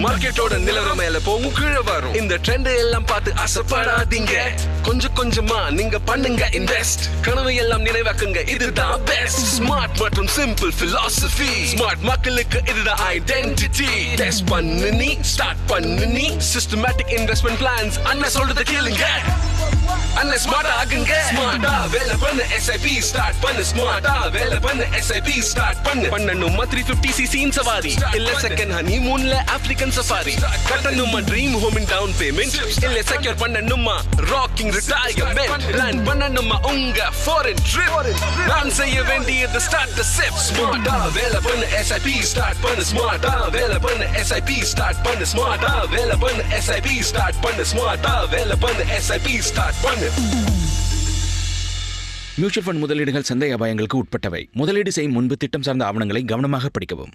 மார்க்கெட்டோட நிலவரம் மேல போகும் கீழே வரும். இந்த ட்ரெண்ட் எல்லாம் பார்த்து ஆசைப்படாதீங்க. கொஞ்சம் கொஞ்சமா நீங்க பண்ணுங்க இன்வெஸ்ட். கனவு எல்லாம் நினைவாக்குங்க, இதுதான் பெஸ்ட். ஸ்மார்ட் மற்றும் சிம்பிள் பிலாசபி. ஸ்மார்ட் மக்களுக்கு இதுதான் ஐடென்டிட்டி. டெஸ்ட் பண்ணு நீ, ஸ்டார்ட் பண்ணு நீ. சிஸ்டமேட்டிக் இன்வெஸ்ட்மெண்ட் பிளான்ஸ் அண்ணன் சொல்றத கேளுங்க. அண்ணன் ஸ்மார்ட் ஆகுங்க. ஸ்மார்ட்டா வேலை பண்ணு, SIP ஸ்டார்ட் பண்ணு. ஸ்மார்ட்டா வேலை பண்ணு, SIP ஸ்டார்ட் பண்ணு. பண்ணணுமா 350cc சவாரி, இல்ல செகண்ட் ஹனிமூன்ல ஆப்பிரிக்கன் சஃபாரி. கட்டணுமா dream home in down payment, இல்ல செக்யூர் பண்ணணுமா ராக்கிங் ரிட்டையர்மெண்ட். பிளான் பண்ணணுமா உங்க ஃபாரின் ட்ரிப். நான் செய்ய வேண்டியது ஸ்டார்ட் தி சிப். ஸ்மார்ட்டா வேலை பண்ணு, SIP ஸ்டார்ட் பண்ணு. ஸ்மார்ட்டா வேலை பண்ணு, SIP ஸ்டார்ட் பண்ணு. ஸ்மார்ட்டா வேலை பண்ணு, SIP ஸ்டார்ட் பண்ணு. ஸ்மார்ட்டா வேலை பண்ணு, SIP ஸ்டார்ட் பண்ணு. மியூச்சுவல் ஃபண்ட் முதலீடுகள் சந்தை அபாயங்களுக்கு உட்பட்டவை. முதலீடு செய்யும் முன்பு திட்டம் சார்ந்த ஆவணங்களை கவனமாக படிக்கவும்.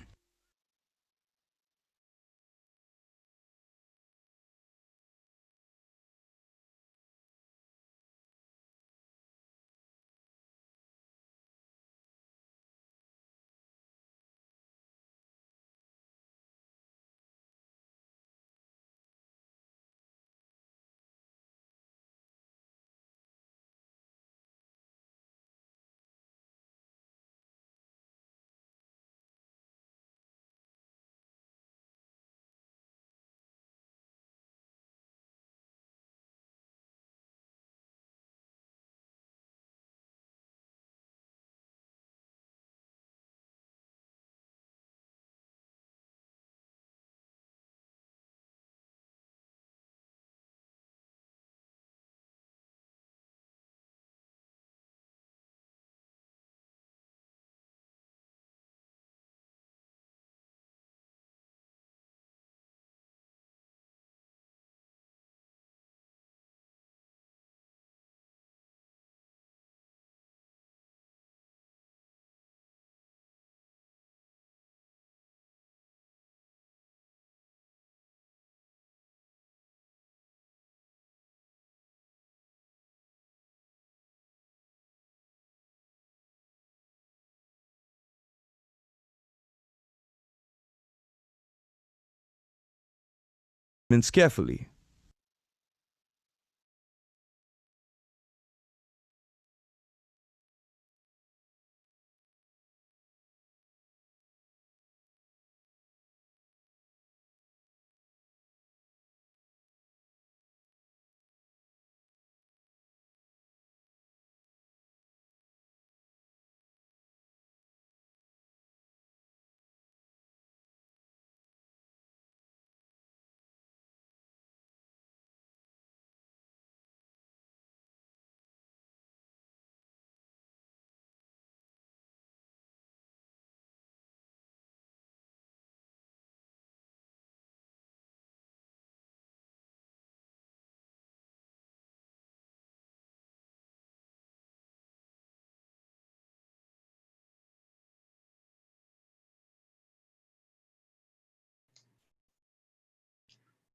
Carefully.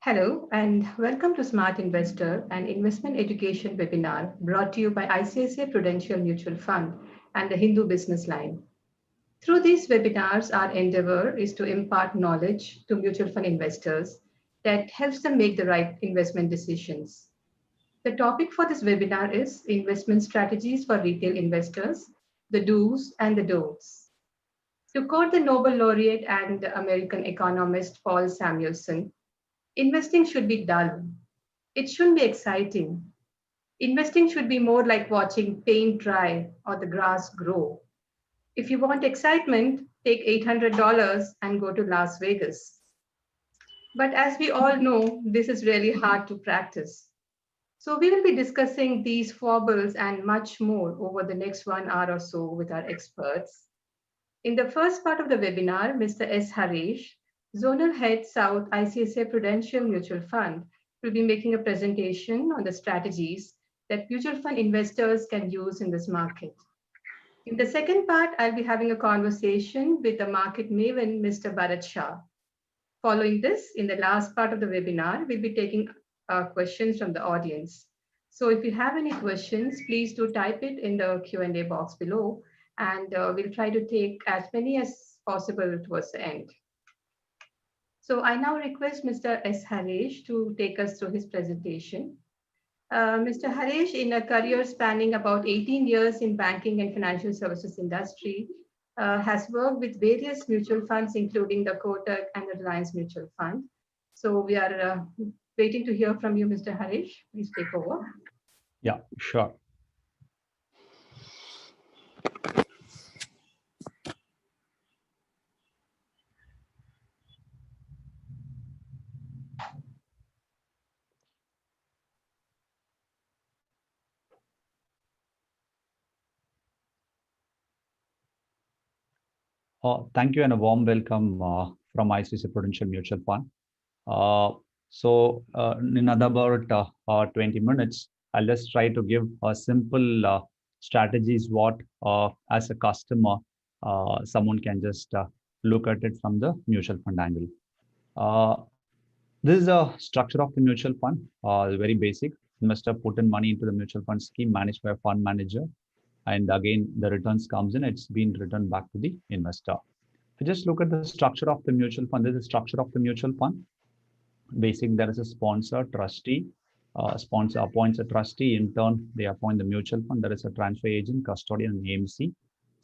Hello and welcome to Smart Investor, an investment education webinar brought to you by ICICI Prudential Mutual Fund and the Hindu Business Line. Through these webinars, our endeavor is to impart knowledge to mutual fund investors that helps them make the right investment decisions. The topic for this webinar is investment strategies for retail investors, the do's and the don'ts. To quote the Nobel laureate and American economist Paul Samuelson, investing should be dull. It shouldn't be exciting. Investing should be more like watching paint dry or the grass grow. If you want excitement, take $800 and go to Las Vegas. But as we all know, this is really hard to practice. So we will be discussing these foibles and much more over the next 1 hour or so with our experts. In the first part of the webinar, Mr. S. Harish, Zonal Head South ICICI Prudential Mutual Fund, will be making a presentation on the strategies that mutual fund investors can use in this market. In the second part, I'll be having a conversation with the market maven, Mr. Bharat Shah. Following this, in the last part of the webinar, we'll be taking questions from the audience. So if you have any questions, please do type it in the Q&A box below, and we'll try to take as many as possible towards the end. So I now request Mr. S. Harish to take us through his presentation. Mr. Harish, in a career spanning about 18 years in banking and financial services industry, has worked with various mutual funds, including the Kotak and the Reliance Mutual Fund. So we are waiting to hear from you, Mr. Harish. Please take over. Yeah, sure. Thank you and a warm welcome from ICICI Prudential Mutual Fund. In about 20 minutes, I'll just try to give a simple strategies what as a customer someone can just look at it from the mutual fund angle. This is a structure of the mutual fund, very basic. Investor put in money into the mutual fund scheme managed by a fund manager, and again the returns comes in, it's been returned back to the investor. If you just look at the structure of the mutual fund, this is the structure of the mutual fund. Basic, there is a sponsor, trustee. Sponsor appoints a trustee. In turn, they appoint the mutual fund. There is a transfer agent, custodian, and AMC.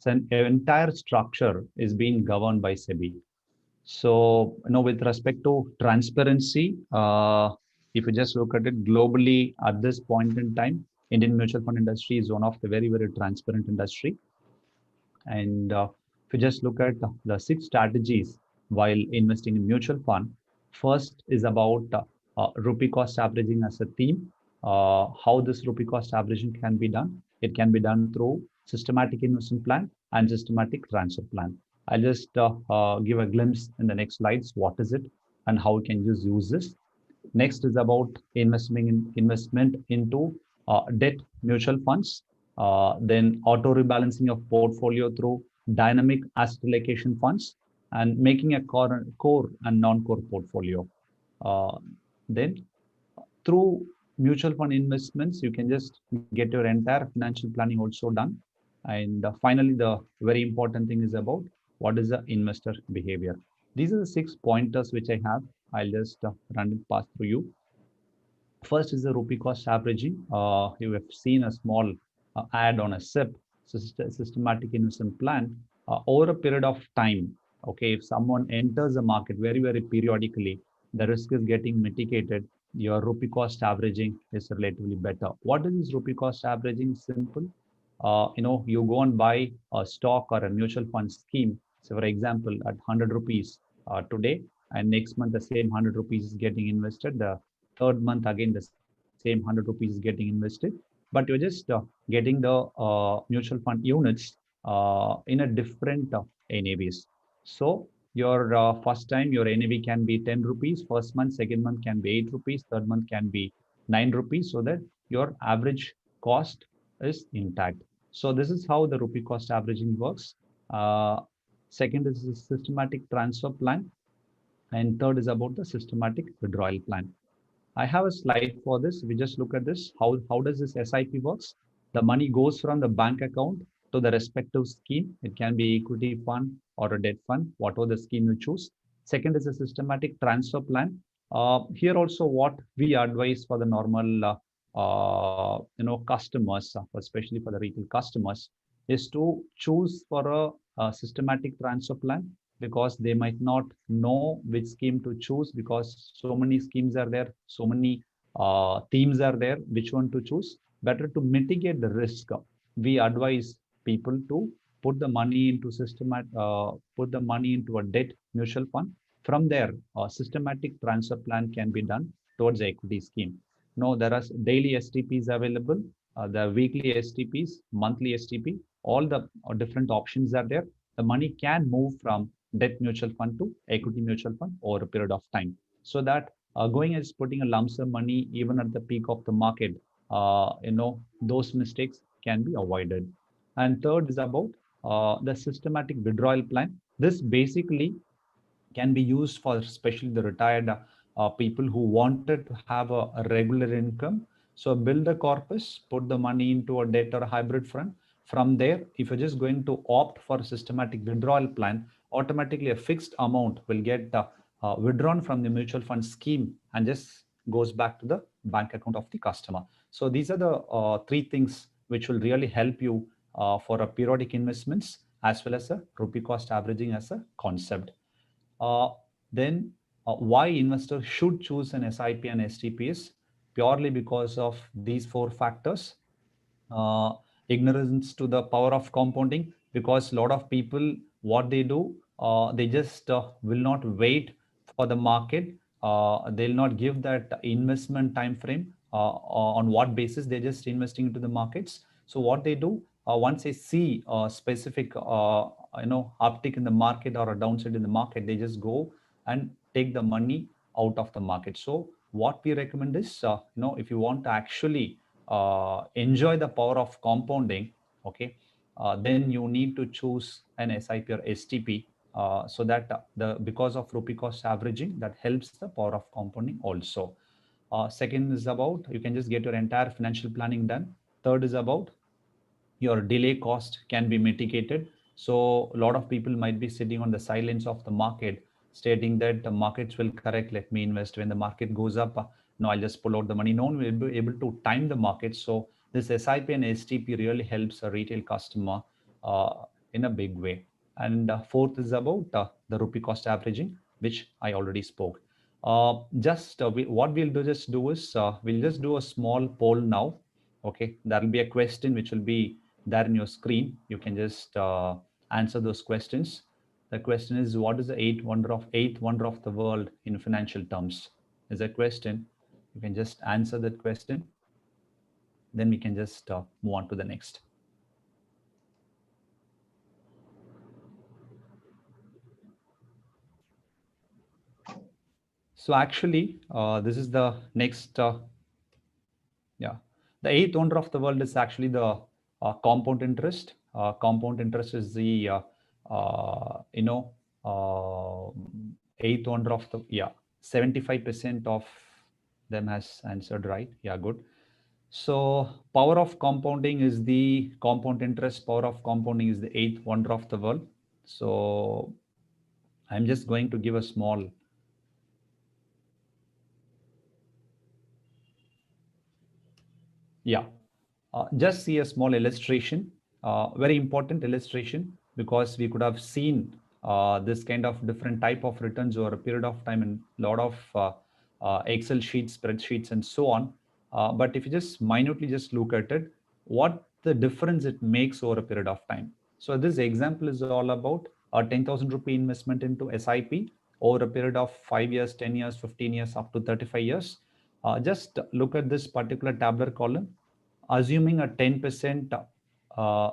So an entire structure is being governed by SEBI. So, with respect to transparency, if you just look at it globally at this point in time, Indian mutual fund industry is one of the very, very transparent industry. And if you just look at the 6 strategies while investing in mutual fund, first is about rupee cost averaging as a theme. How this rupee cost averaging can be done? It can be done through systematic investment plan and systematic transfer plan. I'll just give a glimpse in the next slides. What is it and how we can use this? Next is about investment into debt mutual funds. Then auto rebalancing of portfolio through dynamic asset allocation funds and making a core and non-core portfolio. Then through mutual fund investments, you can just get your entire financial planning also done. And finally, the very important thing is about what is the investor behavior. These are the 6 pointers which I have. I'll just run it past through you. First is the rupee cost averaging. You have seen a small ad on a SIP, systematic investment plan, over a period of time. Okay, if someone enters the market very, very periodically, the risk is getting mitigated. Your rupee cost averaging is relatively better. What is this rupee cost averaging? Simple. You go and buy a stock or a mutual fund scheme. So, for example, at 100 rupees today, and next month the same 100 rupees is getting invested. The third month again the same 100 rupees is getting invested. But you're just getting the mutual fund units in a different NAVs. So your first time your NAV can be 10 rupees, first month, second month can be 8 rupees, third month can be 9 rupees, so that your average cost is intact. So this is how the rupee cost averaging works. Second is the systematic transfer plan. And third is about the systematic withdrawal plan. I have a slide for this. We just look at this. How does this SIP works? The money goes from the bank account to the respective scheme. It can be equity fund or a debt fund, whatever the scheme you choose. Second is a systematic transfer plan. Here also what we advise for the normal customers, especially for the retail customers, is to choose for a systematic transfer plan, because they might not know which scheme to choose, because so many schemes are there, so many themes are there, which one to choose. Better to mitigate the risk, we advise people to put the money into a debt mutual fund. From there, a systematic transfer plan can be done towards the equity scheme. Now, there are daily STPs available, there are weekly STPs, monthly STP, all the different options are there. The money can move from debt mutual fund to equity mutual fund over a period of time, so that going as putting a lump sum money even at the peak of the market, those mistakes can be avoided. And third is about the systematic withdrawal plan. This basically can be used for especially the retired people who wanted to have a regular income. So build a corpus, put the money into a debt or a hybrid fund. From there, if you're just going to opt for a systematic withdrawal plan, automatically a fixed amount will get withdrawn from the mutual fund scheme and just goes back to the bank account of the customer. So these are the three things which will really help you for a periodic investments as well as a rupee cost averaging as a concept. Then why investors should choose an SIP and STP is purely because of these four factors. uh, Ignorance to the power of compounding, because a lot of people, what they do, they just will not wait for the market. They'll not give that investment time frame on what basis they're just investing into the markets. So what they do, once they see a specific uptick in the market or a downside in the market, they just go and take the money out of the market. So what we recommend is, if you want to actually enjoy the power of compounding, okay, then you need to choose an SIP or STP, so that because of rupee cost averaging, that helps the power of compounding also. Second is about, you can just get your entire financial planning done. Third is about your delay cost can be mitigated. So a lot of people might be sitting on the sidelines of the market, stating that the markets will correct, let me invest. When the market goes up, no, I'll just pull out the money. No one will be able to time the market. So this SIP and STP really helps a retail customer in a big way. And fourth is about the rupee cost averaging, which I already spoke. What we'll just do is, we'll just do a small poll now. Okay, there will be a question which will be there in your screen. You can just answer those questions. The question is, what is the eighth wonder of the world in financial terms? Is a question. You can just answer that question. Then we can just move on to the next. So actually, this is the next. The eighth wonder of the world is actually the compound interest. Compound interest is the eighth wonder of the 75% of them has answered right. Yeah, good. So power of compounding is the compound interest. Power of compounding is the eighth wonder of the world. So I'm just going to give a small. Just see a small illustration, very important illustration, because we could have seen this kind of different type of returns over a period of time in a lot of Excel sheets, spreadsheets, and so on. But if you just minutely just look at it, what the difference it makes over a period of time. So this example is all about a 10,000 rupee investment into SIP over a period of 5 years, 10 years, 15 years, up to 35 years. Just look at this particular tabular column. Assuming a 10%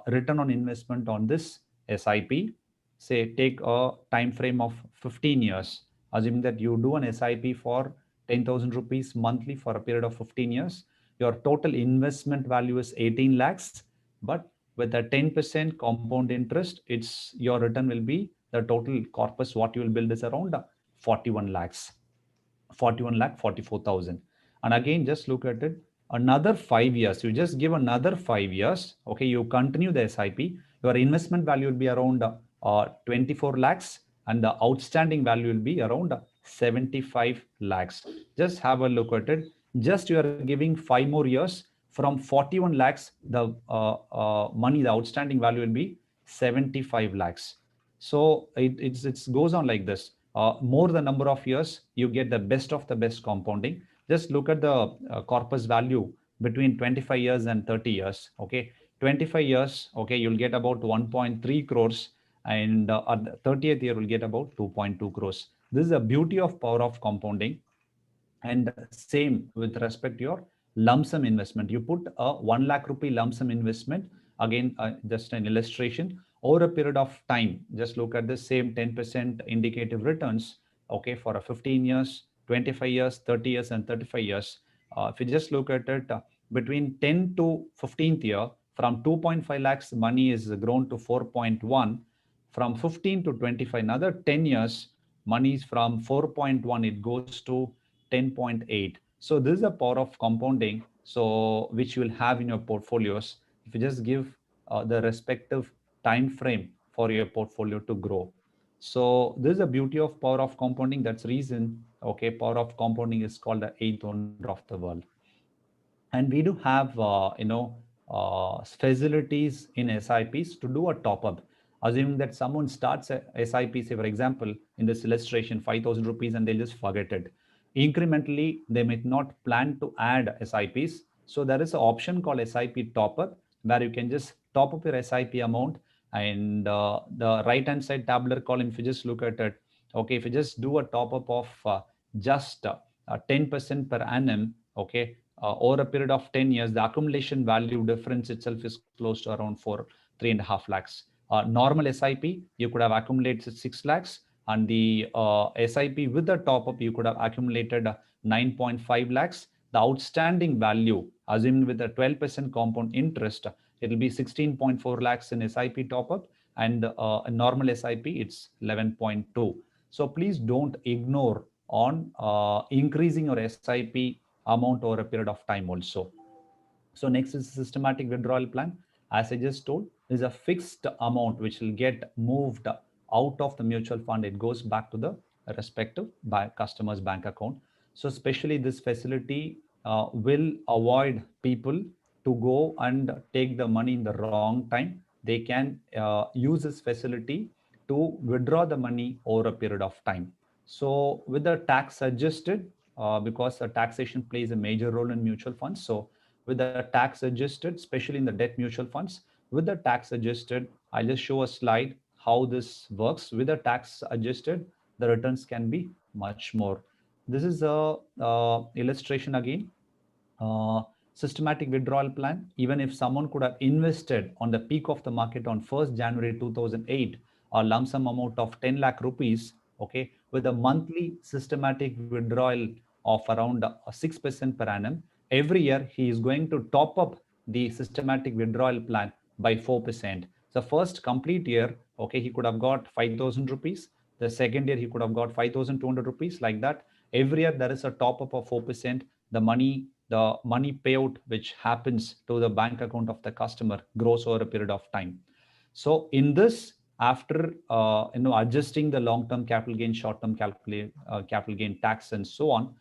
return on investment on this SIP, say take a time frame of 15 years, assuming that you do an SIP for 10,000 rupees monthly for a period of 15 years, your total investment value is 18 lakhs, but with a 10% compound interest, your return will be, the total corpus what you will build is around 41 lakhs, 41 lakh 44,000. And again, just look at it, another 5 years, you just give another 5 years, okay, you continue the SIP, your investment value will be around 24 lakhs, and the outstanding value will be around 75 lakhs. Just have a look at it. Just you are giving 5 more years, from 41 lakhs, the money, the outstanding value will be 75 lakhs. So it goes on like this. More the number of years, you get the best of the best compounding. Just look at the corpus value between 25 years and 30 years. Okay, 25 years, okay, you'll get about 1.3 crores, and at the 30th year, you'll get about 2.2 crores. This is the beauty of power of compounding. And same with respect to your lump sum investment. You put a 1 lakh rupee lump sum investment. Again, just an illustration. Over a period of time, just look at the same 10% indicative returns, okay, for a 15 years, 25 years, 30 years, and 35 years. If you just look at it, between 10 to 15th year, from 2.5 lakhs, money is grown to 4.1. From 15 to 25, another 10 years, money is from 4.1, it goes to 10.8. So this is the power of compounding, so which you will have in your portfolios if you just give the respective time frame for your portfolio to grow. So this is the beauty of power of compounding. That's reason, okay, power of compounding is called the eighth wonder of the world. And we do have, facilities in SIPs to do a top up. Assuming that someone starts a SIP, say for example, in this illustration, 5,000 rupees, and they'll just forget it. Incrementally, they may not plan to add SIPs. So there is an option called SIP top up, where you can just top up your SIP amount. And the right hand side tabular column, if you just look at it, okay, if you just do a top up of just 10% per annum, okay, over a period of 10 years, the accumulation value difference itself is close to around 3.5 lakhs. Normal SIP, you could have accumulated 6 lakhs, and the SIP with the top up, you could have accumulated 9.5 lakhs. The outstanding value, assuming with a 12% compound interest, it will be 16.4 lakhs in SIP top up, and a normal SIP, it's 11.2. So please don't ignore on increasing your SIP amount over a period of time also. So next is systematic withdrawal plan. As I just told, is a fixed amount which will get moved out of the mutual fund. It goes back to the respective customer's bank account. So especially this facility will avoid people to go and take the money in the wrong time. They can use this facility to withdraw the money over a period of time. So with the tax adjusted, because the taxation plays a major role in mutual funds. So with the tax adjusted, especially in the debt mutual funds, with the tax adjusted, I'll just show a slide how this works. With the tax adjusted, the returns can be much more. This is a illustration again. Systematic withdrawal plan. Even if someone could have invested on the peak of the market on 1st January 2008, a lump sum amount of 10 lakh rupees, okay, with a monthly systematic withdrawal of around 6% per annum, every year he is going to top up the systematic withdrawal plan by 4%. So first complete year, okay, he could have got 5,000 rupees. The second year he could have got 5,200 rupees, like that. Every year there is a top up of 4%. The money payout which happens to the bank account of the customer grows over a period of time. So in this, after adjusting the long-term capital gain, short-term capital gain tax, and so on,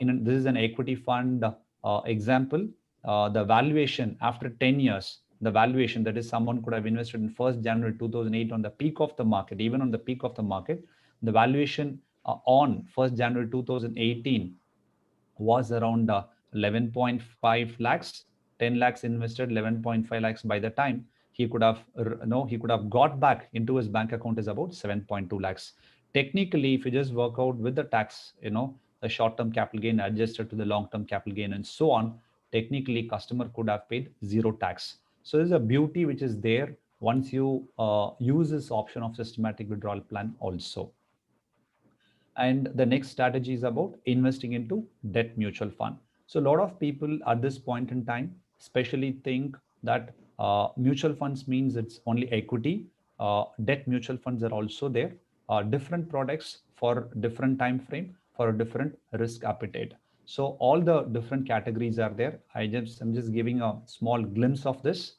this is an equity fund example. The valuation after 10 years, the valuation, that is, someone could have invested in 1st January 2008 on the peak of the market. Even on the peak of the market, the valuation on 1st January 2018 was around 11.5 lakhs. 10 lakhs invested, 11.5 lakhs. By the time he could have got back into his bank account is about 7.2 lakhs. Technically, if you just work out with the tax, the short-term capital gain adjusted to the long-term capital gain and so on, technically customer could have paid zero tax. So there's a beauty which is there once you use this option of systematic withdrawal plan also. And the next strategy is about investing into debt mutual fund. So a lot of people at this point in time especially think that mutual funds means it's only equity. Debt mutual funds are also there. Different products for different time frame, for a different risk appetite. So all the different categories are there. I'm just giving a small glimpse of this.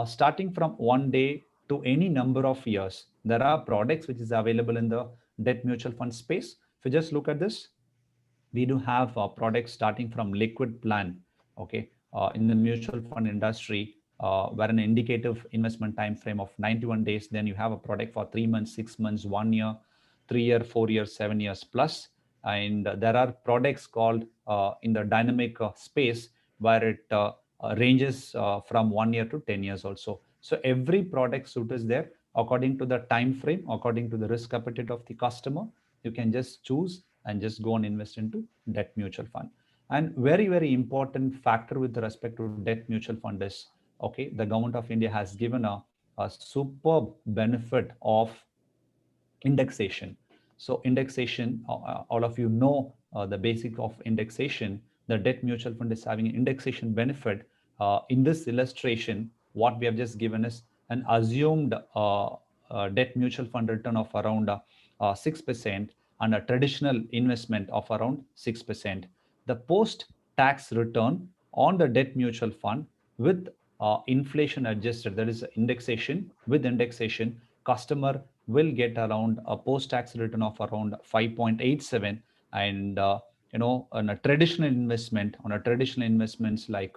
Starting from 1 day to any number of years, there are products which is available in the debt mutual fund space. If you just look at this, we do have products starting from liquid plan, okay, in the mutual fund industry, where an indicative investment time frame of 91 days. Then you have a product for 3 months, 6 months, 1 year, 3 year, 4 years, 7 years plus. And there are products called in the dynamic space where it ranges from 1 year to 10 years also. So every product suit is there according to the time frame, according to the risk appetite of the customer. You can just choose and just go and invest into debt mutual fund. And very, very important factor with respect to debt mutual fund is, okay, the government of India has given a superb benefit of indexation. So indexation, all of you know the basic of indexation. The debt mutual fund is having an indexation benefit. In this illustration, what we have just given is an assumed debt mutual fund return of around 6% and a traditional investment of around 6%. The post-tax return on the debt mutual fund with inflation adjusted, that is indexation, with indexation, customer will get around a post-tax return of around 5.87. And on a traditional investment, on a traditional investments like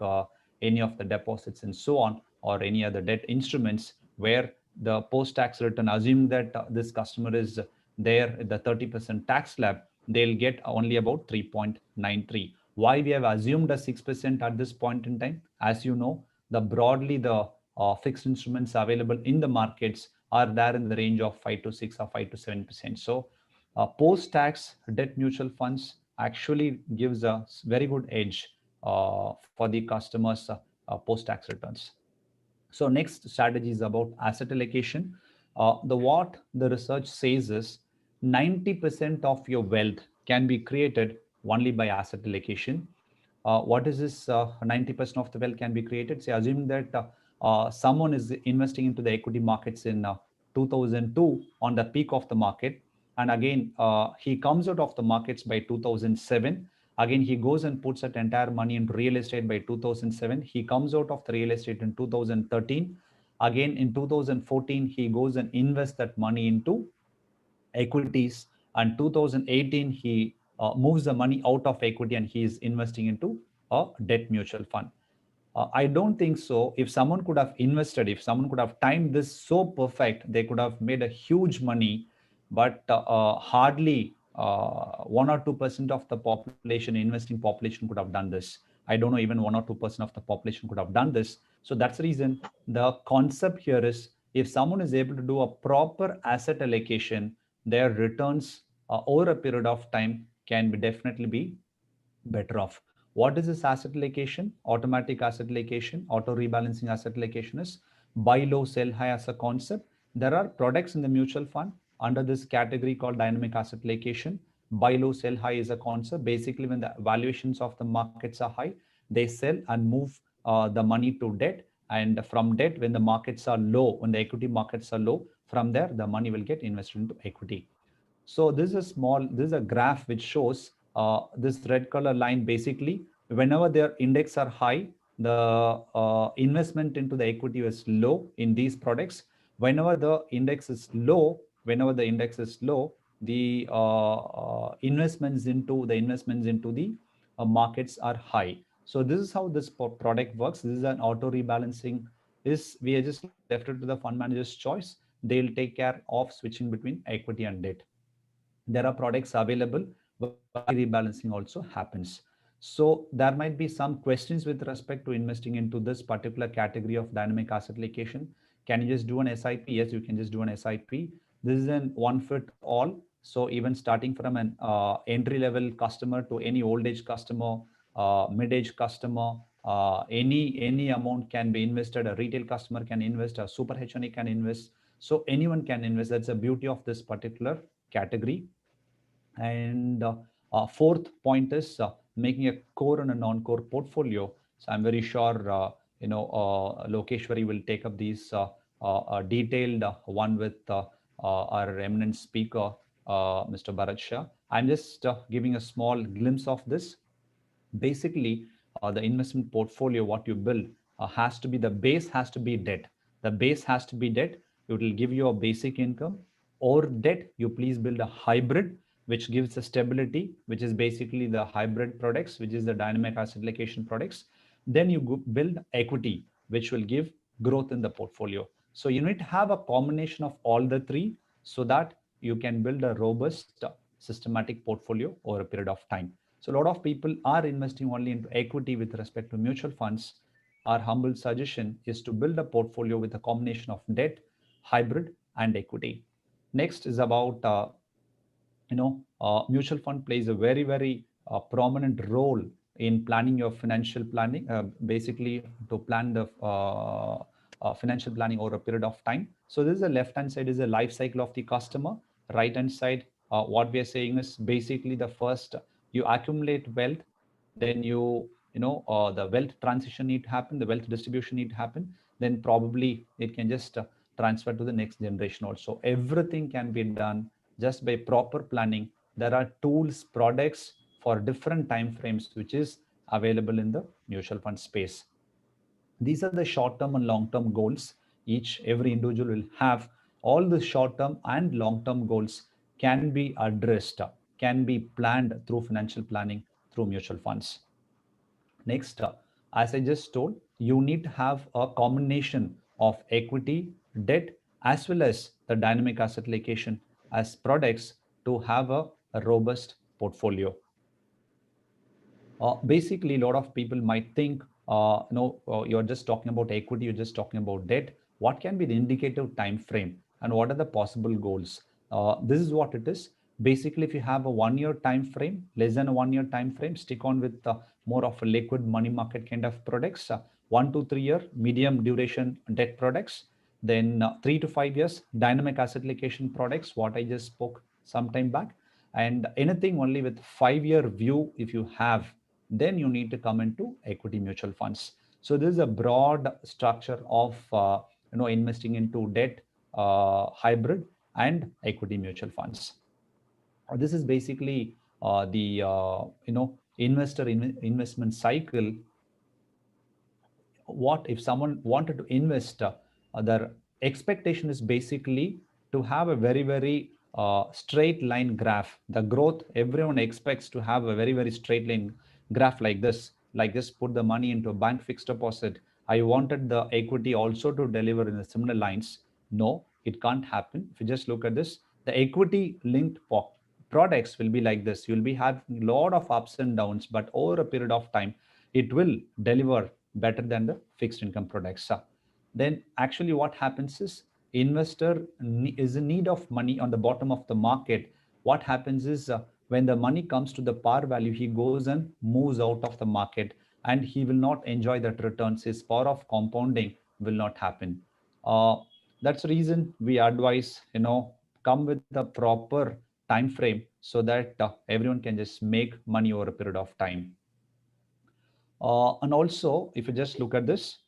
any of the deposits and so on, or any other debt instruments, where the post-tax return, assuming that this customer is there at the 30% tax slab, they'll get only about 3.93. Why we have assumed a 6% at this point in time? As you know, the fixed instruments available in the markets are there in the range of 5 to 6 or 5 to 7%. So post-tax debt mutual funds actually gives a very good edge for the customers' post-tax returns. So next strategy is about asset allocation. What the research says is 90% of your wealth can be created only by asset allocation. What is this 90% of the wealth can be created? Say, assuming that someone is investing into the equity markets in 2002 on the peak of the market, and again he comes out of the markets by 2007. Again, he goes and puts that entire money into real estate by 2007. He comes out of the real estate in 2013. Again, in 2014, he goes and invests that money into equities. And 2018, he moves the money out of equity and he is investing into a debt mutual fund. I don't think so. If someone could have invested, if someone could have timed this so perfect, they could have made a huge money, but hardly 1 or 2% of the population, investing population, could have done this. I don't know, even 1 or 2% of the population could have done this. So that's the reason the concept here is, if someone is able to do a proper asset allocation, their returns over a period of time can be definitely be better off. What is this asset allocation? Automatic asset allocation, auto rebalancing asset allocation is buy low, sell high as a concept. There are products in the mutual fund under this category called dynamic asset allocation. Buy low, sell high is a concept. Basically, when the valuations of the markets are high, they sell and move the money to debt. And from debt, when the markets are low, when the equity markets are low, from there, the money will get invested into equity. So this is a graph which shows this red color line. Basically, whenever their index are high, the investment into the equity is low in these products. Whenever the index is low, the investments into the markets are high. So this is how this product works. This is an auto rebalancing. We are just left it to the fund manager's choice. They'll take care of switching between equity and debt. There are products available where rebalancing also happens. So there might be some questions with respect to investing into this particular category of dynamic asset allocation. Can you just do an SIP? Yes, you can just do an SIP. This is an one fit all. So even starting from an entry level customer to any old age customer, mid age customer, any amount can be invested. A retail customer can invest, a super HNA can invest. So anyone can invest. That's the beauty of this particular category. And fourth point is making a core and a non-core portfolio. So I'm very sure Lokeshwari will take up these detailed one with our eminent speaker, Mr. Bharat Shah. I'm just giving a small glimpse of this. Basically, the investment portfolio, what you build has to be, the base has to be debt. The base has to be debt. It will give you a basic income. Or debt, you please build a hybrid, which gives a stability, which is basically the hybrid products, which is the dynamic asset allocation products. Then you build equity, which will give growth in the portfolio. So you need to have a combination of all the three so that you can build a robust, systematic portfolio over a period of time. So a lot of people are investing only into equity with respect to mutual funds. Our humble suggestion is to build a portfolio with a combination of debt, hybrid, and equity. Next is about mutual fund plays a very, very prominent role in planning your financial planning, basically to plan the financial planning over a period of time. So this is the left-hand side is the life cycle of the customer. Right-hand side, what we are saying is basically the first, you accumulate wealth, then the wealth transition need to happen, the wealth distribution need to happen, then probably it can just transfer to the next generation also. Everything can be done just by proper planning. There are tools, products for different time frames, which is available in the mutual fund space. These are the short-term and long-term goals every individual will have. all the short-term and long-term goals can be addressed, can be planned through financial planning through mutual funds. Next, as I just told, you need to have a combination of equity, debt, as well as the dynamic asset allocation as products to have a robust portfolio. Basically, a lot of people might think, you're just talking about equity, you're just talking about debt. What can be the indicative time frame, and what are the possible goals? This is what it is. Basically, if you have a 1 year time frame, less than a 1 year time frame, stick on with more of a liquid money market kind of products. 1 to 3 year medium duration debt products. Then 3 to 5 years dynamic asset allocation products, what I just spoke some time back. And anything only with 5 year view, if you have, then you need to come into equity mutual funds. So this is a broad structure of investing into debt, hybrid, and equity mutual funds. This is basically the investment cycle. What if someone wanted to invest? Their expectation is basically to have a very straight line graph. The growth, everyone expects to have a very straight line graph like this. Like just put the money into a bank fixed deposit. I wanted the equity also to deliver in the similar lines. No, it can't happen. If you just look at this, the equity linked products will be like this. You'll be having a lot of ups and downs, but over a period of time, it will deliver better than the fixed income products. Then actually what happens is investor is in need of money on the bottom of the market. What happens is when the money comes to the par value, he goes and moves out of the market, and he will not enjoy that returns. His power of compounding will not happen. That's the reason we advise, come with a proper time frame so that everyone can just make money over a period of time. And also, if you just look at this,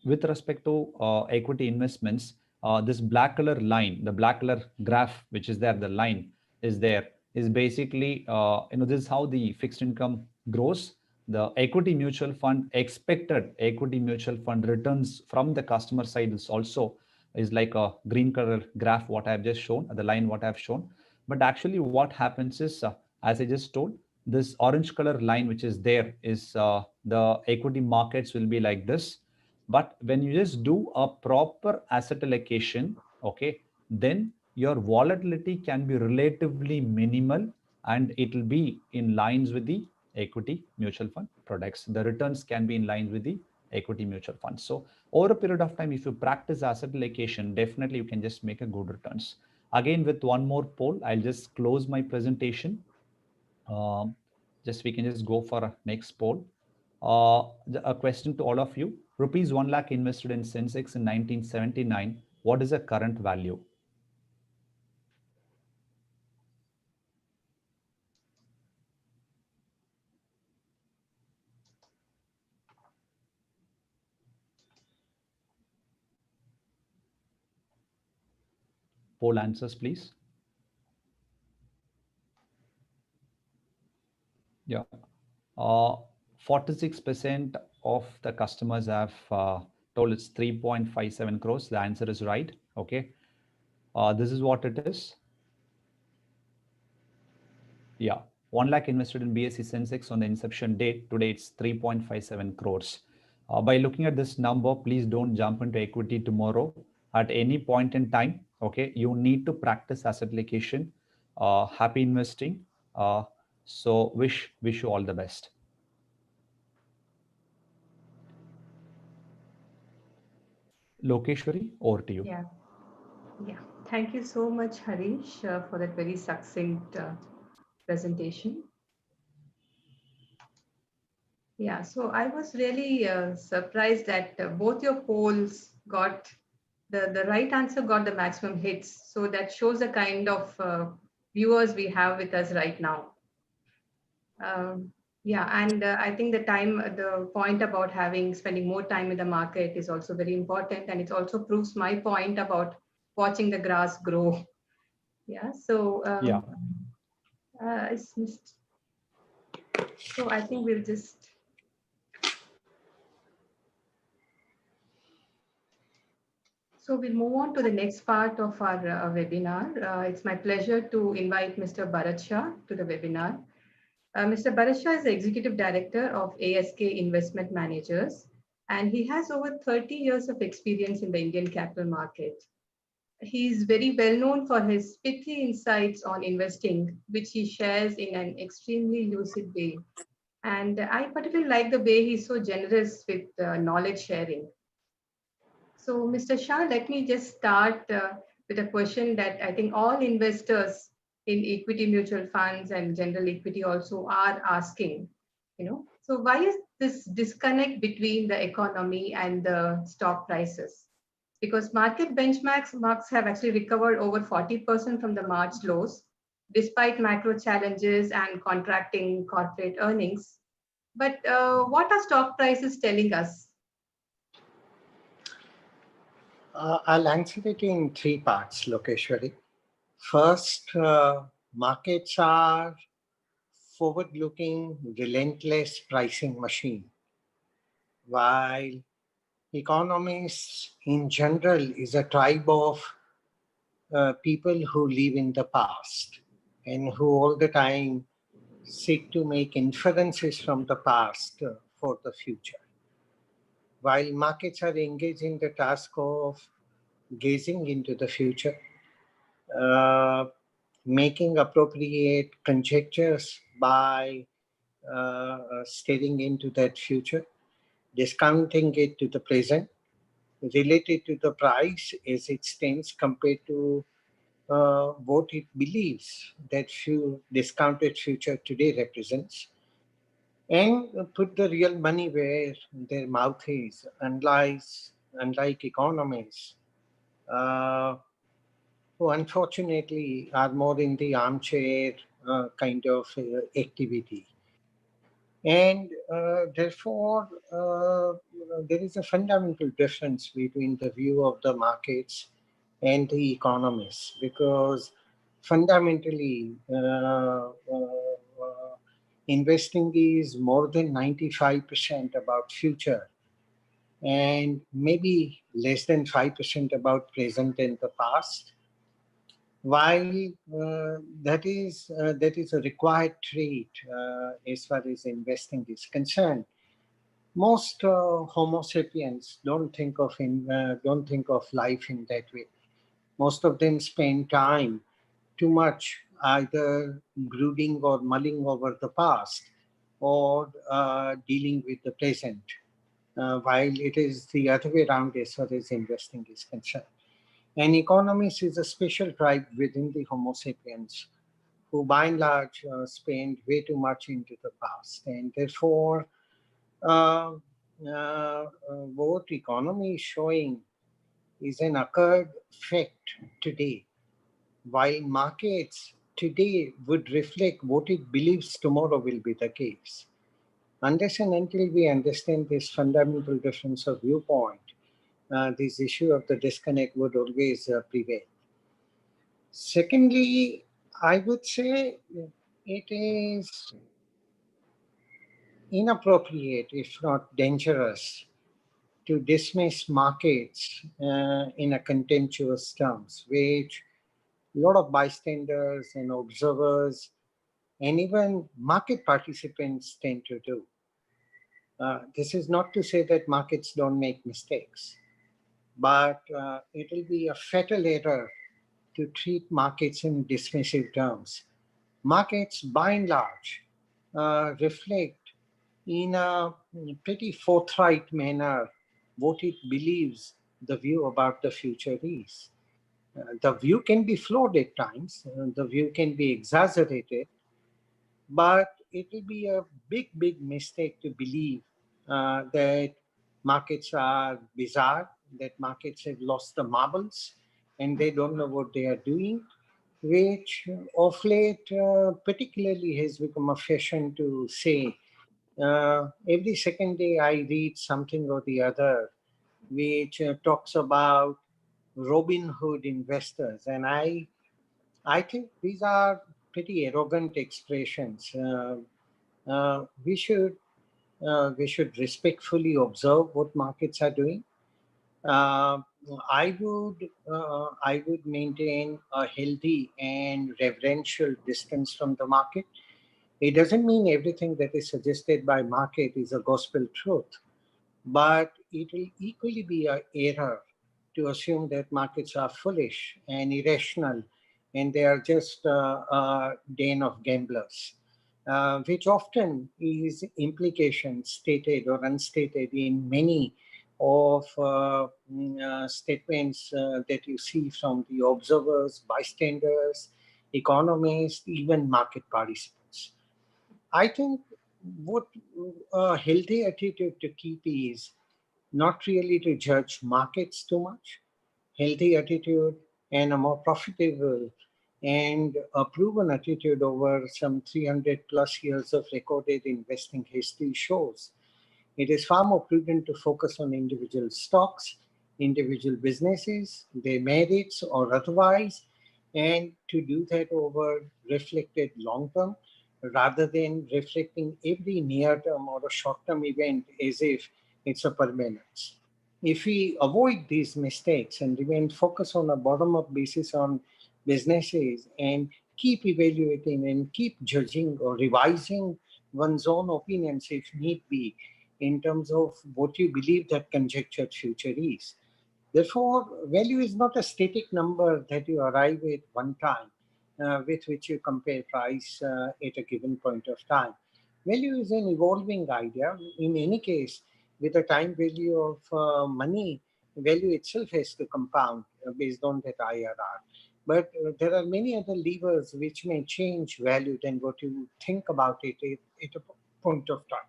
with respect to equity investments, this black color line, the black color graph, which is there, the line is there, is basically, this is how the fixed income grows. The equity mutual fund, expected equity mutual fund returns from the customer side is like a green color graph, what I've just shown, the line what I've shown. But actually what happens is, as I just told, this orange color line which is there is the equity markets will be like this. But when you just do a proper asset allocation, okay, then your volatility can be relatively minimal, and it will be in lines with the equity mutual fund products. The returns can be in line with the equity mutual funds. So over a period of time, if you practice asset allocation, definitely you can just make a good returns. Again, with one more poll, I'll just close my presentation. We can just go for a next poll. A question to all of you. Rupees 1 lakh invested in Sensex in 1979. What is the current value? Poll answers, please. Yeah. 46% of the customers have told it's 3.57 crores. The answer is right. Okay. This is what it is. Yeah. 1 lakh invested in BSE Sensex on the inception date. Today it's 3.57 crores. By looking at this number, please don't jump into equity tomorrow at any point in time. Okay. You need to practice asset allocation, happy investing. So wish you all the best. Lokeshwari, over to you. Yeah. Thank you so much, Harish, for that very succinct presentation. Yeah, so I was really surprised that both your polls got the right answer, got the maximum hits. So that shows the kind of viewers we have with us right now. And I think the point about spending more time in the market is also very important, and it also proves my point about watching the grass grow. Yeah. So it's missed. So I think we'll just. So we'll move on to the next part of our webinar. It's my pleasure to invite Mr. Bharat Shah to the webinar. Mr. Bharat Shah is the Executive Director of ASK Investment Managers, and he has over 30 years of experience in the Indian capital market. He is very well known for his pithy insights on investing, which he shares in an extremely lucid way. And I particularly like the way he's so generous with knowledge sharing. So, Mr. Shah, let me just start with a question that I think all investors in equity mutual funds and general equity also are asking. So why is this disconnect between the economy and the stock prices? Because market benchmarks marks have actually recovered over 40% from the March lows, despite macro challenges and contracting corporate earnings. But what are stock prices telling us? I'll answer it in three parts, Lokeshwari. First, markets are forward-looking, relentless pricing machine, while economists in general is a tribe of people who live in the past and who all the time seek to make inferences from the past for the future. While markets are engaged in the task of gazing into the future, making appropriate conjectures by staring into that future, discounting it to the present, related to the price as it stands compared to what it believes that discounted future today represents, and put the real money where their mouth is, unlike economists who unfortunately are more in the armchair kind of activity. And therefore, there is a fundamental difference between the view of the markets and the economists, because fundamentally, investing is more than 95% about future and maybe less than 5% about present and the past. While that is a required trait as far as investing is concerned, most Homo sapiens don't think of life in that way. Most of them spend time too much either brooding or mulling over the past or dealing with the present, while it is the other way around as far as investing is concerned. And economists is a special tribe within the Homo sapiens who by and large spend way too much into the past. And therefore, what economy is showing is an occurred fact today, while markets today would reflect what it believes tomorrow will be the case. Unless and until we understand this fundamental difference of viewpoint, this issue of the disconnect would always prevail. Secondly, I would say it is inappropriate, if not dangerous, to dismiss markets in a contemptuous terms, which a lot of bystanders and observers and even market participants tend to do. This is not to say that markets don't make mistakes, but it will be a fatal error to treat markets in dismissive terms. Markets, by and large, reflect in a pretty forthright manner what it believes the view about the future is. The view can be flawed at times, the view can be exaggerated, but it will be a big, big mistake to believe that markets are bizarre, that markets have lost the marbles and they don't know what they are doing, which of late particularly has become a fashion to say. Every second day I read something or the other which talks about Robin Hood investors, and I think these are pretty arrogant expressions. We should respectfully observe what markets are doing. I would maintain a healthy and reverential distance from the market. It doesn't mean everything that is suggested by market is a gospel truth, but it will equally be an error to assume that markets are foolish and irrational and they are just a den of gamblers, which often is implication stated or unstated in many of statements that you see from the observers, bystanders, economists, even market participants. I think what a healthy attitude to keep is not really to judge markets too much. Healthy attitude and a more profitable and a proven attitude over some 300 plus years of recorded investing history shows it is far more prudent to focus on individual stocks, individual businesses, their merits or otherwise, and to do that over reflected long term rather than reflecting every near term or a short term event as if it's a permanence. If we avoid these mistakes and remain focused on a bottom up basis on businesses and keep evaluating and keep judging or revising one's own opinions if need be in terms of what you believe that conjectured future is. Therefore, value is not a static number that you arrive at one time with which you compare price at a given point of time. Value is an evolving idea. In any case, with the time value of money, value itself has to compound based on that IRR. But there are many other levers which may change value than what you think about it at a point of time.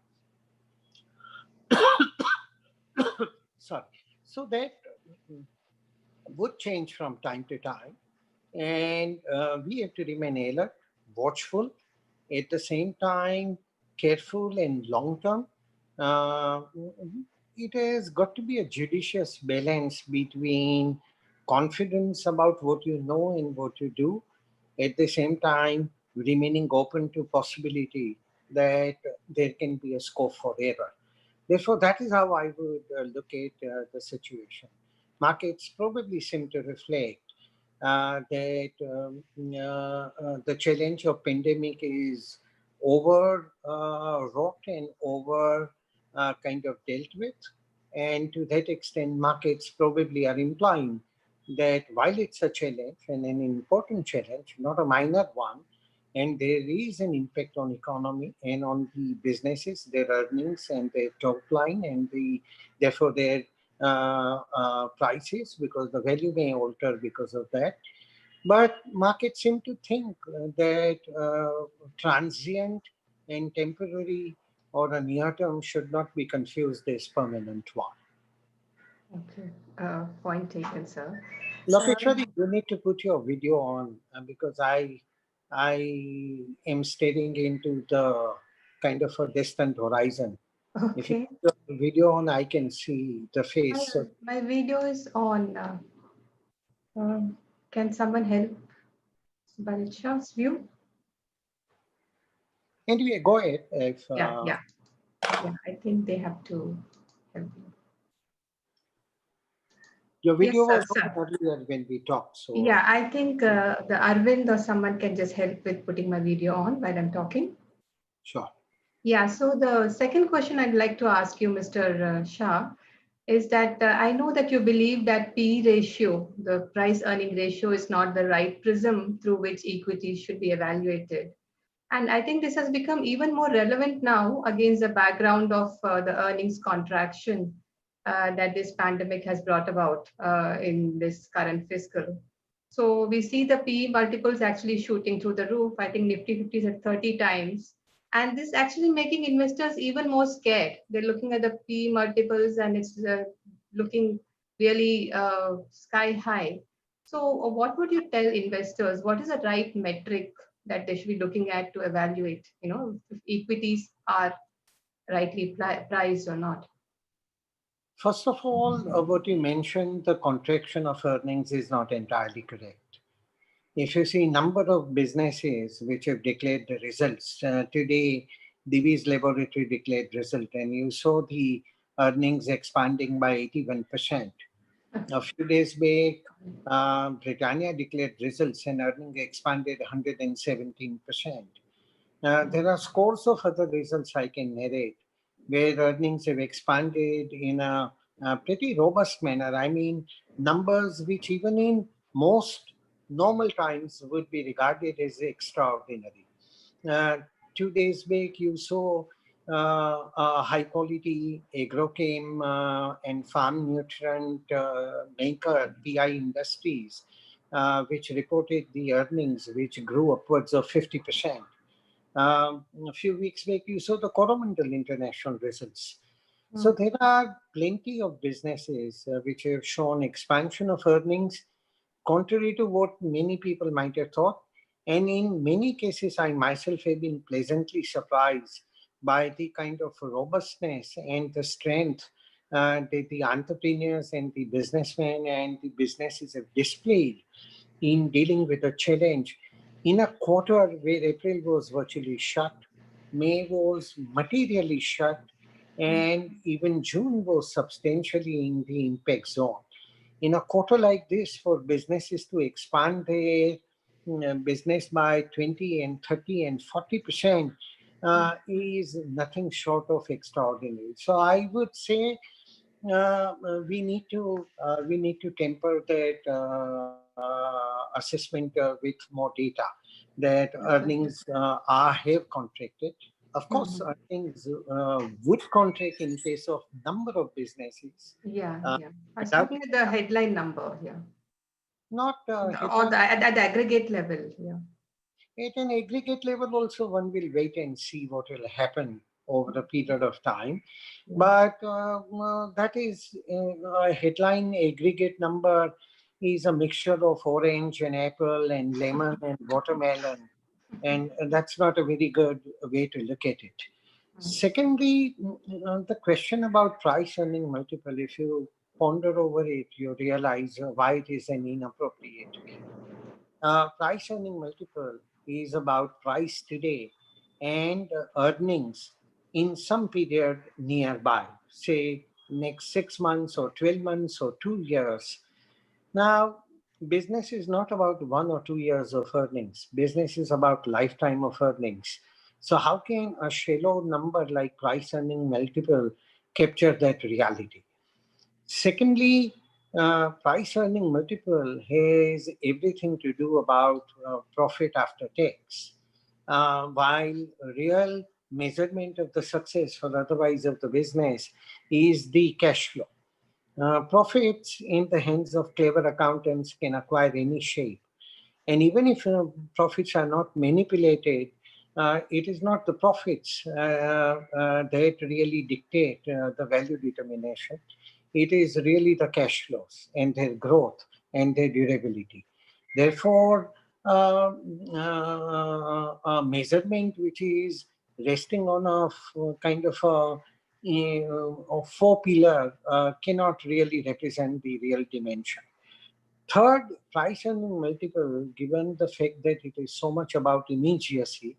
Sorry. So that would change from time to time. And we have to remain alert, watchful, at the same time, careful and long term. Uh, it has got to be a judicious balance between confidence about what you know and what you do, at the same time, remaining open to possibility that there can be a scope for error. Therefore, that is how I would look at the situation. Markets probably seem to reflect that the challenge of pandemic is over wrought and over kind of dealt with. And to that extent, markets probably are implying that while it's a challenge and an important challenge, not a minor one, and there is an impact on economy and on the businesses, their earnings and their top line, and therefore their prices, because the value may alter because of that. But markets seem to think that transient and temporary or a near term should not be confused as permanent one. Okay, point taken, sir. Lokeshwari, you need to put your video on because I am staring into the kind of a distant horizon. If you Okay, put the video on, I can see the face. So, my video is on. Can someone help Baricha's view? anyway, go ahead. If, Yeah, I think they have to help you. Your video Yes, was sir. on earlier when we talked. So Yeah, I think the Arvind or someone can just help with putting my video on while I'm talking. sure. Yeah, so the second question I'd like to ask you, Mr. Shah, is that I know that you believe that P ratio, the price earning ratio, is not the right prism through which equities should be evaluated. And I think this has become even more relevant now against the background of the earnings contraction that this pandemic has brought about in this current fiscal. So we see the PE multiples actually shooting through the roof. I think Nifty 50 is at 30 times. And this actually making investors even more scared. They're looking at the PE multiples and it's looking really sky high. So what would you tell investors? What is the right metric that they should be looking at to evaluate, if equities are rightly priced or not? First of all, what you mentioned, the contraction of earnings is not entirely correct. If you see number of businesses which have declared the results, today Divi's Laboratory declared result and you saw the earnings expanding by 81%. A few days back, Britannia declared results and earnings expanded 117%. There are scores of other results I can narrate where earnings have expanded in a pretty robust manner. I mean, numbers which even in most normal times would be regarded as extraordinary. Uh, 2 days back, you saw high quality agrochem and farm nutrient maker PI Industries, which reported the earnings which grew upwards of 50%. A few weeks back, you saw the Coromandel International results. So there are plenty of businesses which have shown expansion of earnings, contrary to what many people might have thought. And in many cases, I myself have been pleasantly surprised by the kind of robustness and the strength that the entrepreneurs and the businessmen and the businesses have displayed in dealing with a challenge in a quarter where April was virtually shut, May was materially shut, and even June was substantially in the impact zone. In a quarter like this, for businesses to expand their business by 20 and 30 and 40% is nothing short of extraordinary. So I would say we need to temper that assessment with more data that earnings have contracted. Of course, earnings would contract in case of number of businesses. Yeah, Uh, yeah. I was without talking at the headline number, yeah. not Or at the aggregate level, yeah. at an aggregate level also, one will wait and see what will happen over a period of time. Yeah. But that is a headline aggregate number is a mixture of orange and apple and lemon and watermelon. And that's not a very good way to look at it. Secondly, the question about price earning multiple, if you ponder over it, you realize why it is an inappropriate way. Price earning multiple is about price today and earnings in some period nearby, say next 6 months or 12 months or 2 years. Now, business is not about 1 or 2 years of earnings. Business is about lifetime of earnings. So how can a shallow number like price earning multiple capture that reality? Secondly, price earning multiple has everything to do about profit after tax, while real measurement of the success or otherwise of the business is the cash flow. Profits in the hands of clever accountants can acquire any shape. And even if profits are not manipulated, it is not the profits that really dictate the value determination. It is really the cash flows and their growth and their durability. Therefore, a measurement which is resting on a kind of a four pillar cannot really represent the real dimension. Third, price earning multiple, given the fact that it is so much about immediacy,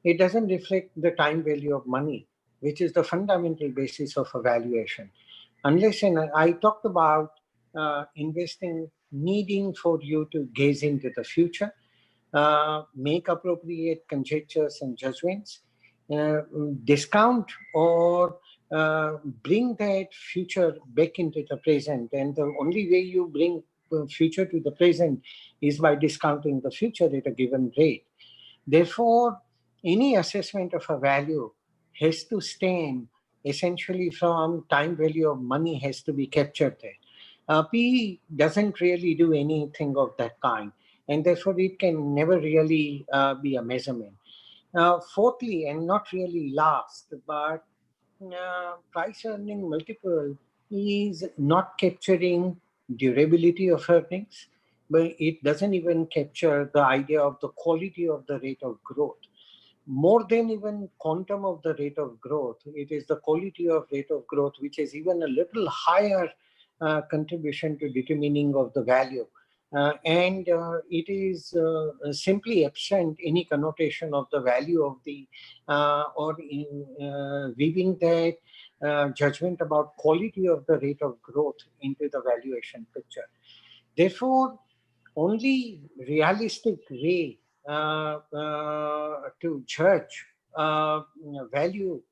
it doesn't reflect the time value of money, which is the fundamental basis of evaluation. Unless I talked about investing, needing for you to gaze into the future, make appropriate conjectures and judgments, discount or bring that future back into the present. And the only way you bring the future to the present is by discounting the future at a given rate. Therefore, any assessment of a value has to stem essentially from time value of money has to be captured there. PE doesn't really do anything of that kind, and therefore it can never really be a measurement. Fourthly, and not really last, but price earning multiple is not capturing durability of earnings, but it doesn't even capture the idea of the quality of the rate of growth. More than even quantum of the rate of growth, it is the quality of rate of growth, which is even a little higher contribution to determining of the value. And it is simply absent any connotation of the value of the or in weaving that judgment about quality of the rate of growth into the valuation picture. Therefore, only realistic way to judge value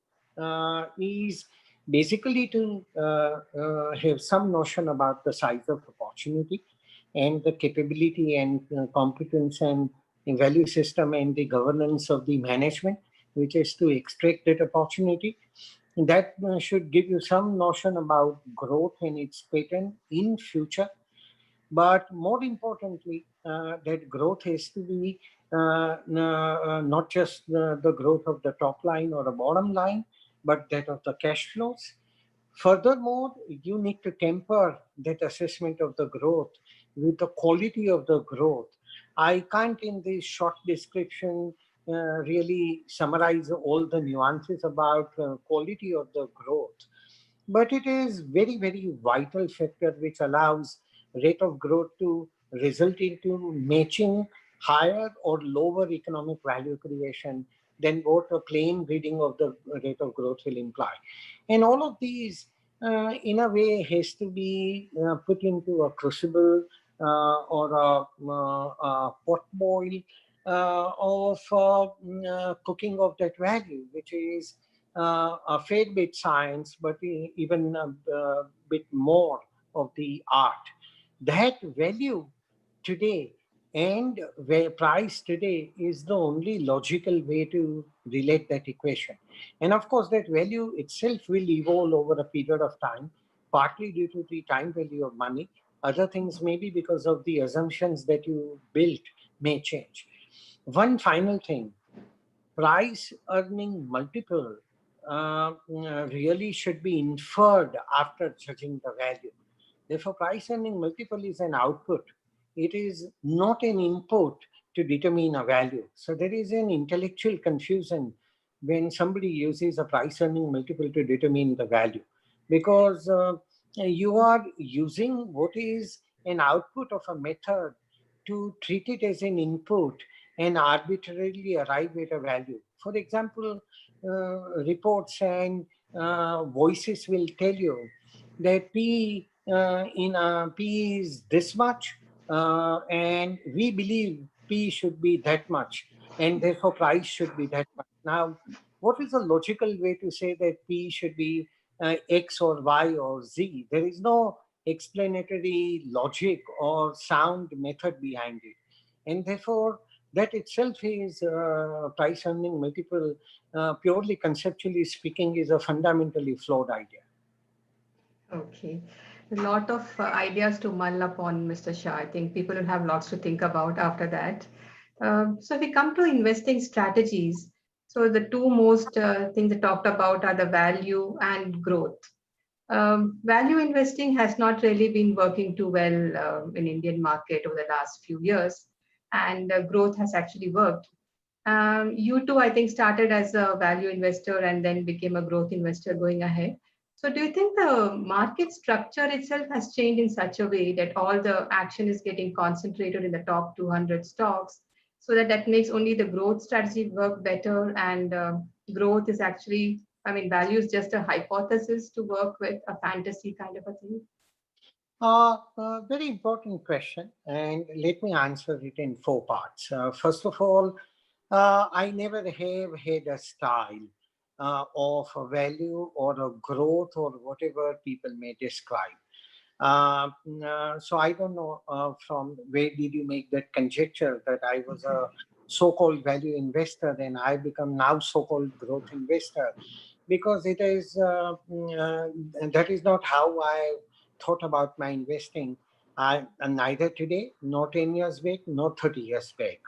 is basically to have some notion about the size of opportunity and the capability and competence and value system and the governance of the management, which is to extract that opportunity. That should give you some notion about growth and its pattern in future. But more importantly, that growth has to be not just the growth of the top line or the bottom line, but that of the cash flows. Furthermore, you need to temper that assessment of the growth with the quality of the growth. I can't in this short description really summarize all the nuances about quality of the growth, but it is very, very vital factor which allows rate of growth to result into matching higher or lower economic value creation than what a plain reading of the rate of growth will imply. And all of these, in a way, has to be put into a crucible or a pot boil of cooking of that value, which is a fair bit science, but even a bit more of the art. That value today and where price today is the only logical way to relate that equation. And of course, that value itself will evolve over a period of time, partly due to the time value of money. Other things maybe because of the assumptions that you built may change. One final thing, price earning multiple really should be inferred after judging the value. Therefore, price earning multiple is an output. It is not an input to determine a value. So there is an intellectual confusion when somebody uses a price earning multiple to determine the value, because you are using what is an output of a method to treat it as an input and arbitrarily arrive at a value. For example, reports and voices will tell you that P P is this much, and we believe P should be that much, and therefore price should be that much. Now, what is the logical way to say that P should be X or Y or Z? There is no explanatory logic or sound method behind it, and therefore that itself is price earning multiple, purely conceptually speaking, is a fundamentally flawed idea. Okay. A lot of ideas to mull upon, Mr. Shah. I think people will have lots to think about after that. So if we come to investing strategies, so the two most things I talked about are the value and growth. Value investing has not really been working too well in Indian market over the last few years, and growth has actually worked. You too, I think, started as a value investor and then became a growth investor going ahead. So do you think the market structure itself has changed in such a way that all the action is getting concentrated in the top 200 stocks, so that makes only the growth strategy work better, and growth is actually, I mean, value is just a hypothesis to work with, a fantasy kind of a thing? Very important question, and let me answer it in four parts. First of all, I never have had a style of a value or a growth or whatever people may describe. So I don't know from where did you make that conjecture that I was a so-called value investor and I become now so-called growth investor, because it is that is not how I thought about my investing, neither today, nor 10 years back, nor 30 years back.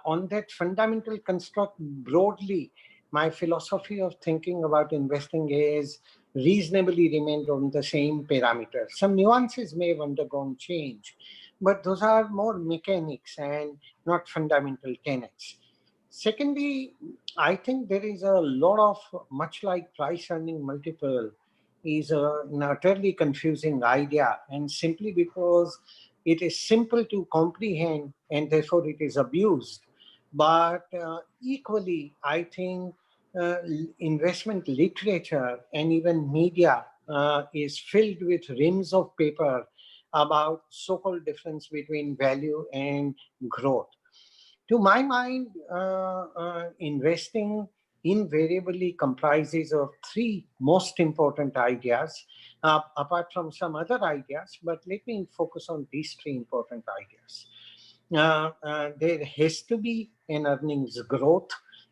On that fundamental construct, broadly, my philosophy of thinking about investing is reasonably remained on the same parameters. Some nuances may have undergone change, but those are more mechanics and not fundamental tenets. Secondly, I think there is a lot of, much like price earning multiple, is an utterly confusing idea, and simply because it is simple to comprehend and therefore it is abused. But equally, I think investment literature and even media is filled with reams of paper about so-called difference between value and growth. To my mind, investing invariably comprises of three most important ideas, apart from some other ideas, but let me focus on these three important ideas. There has to be an earnings growth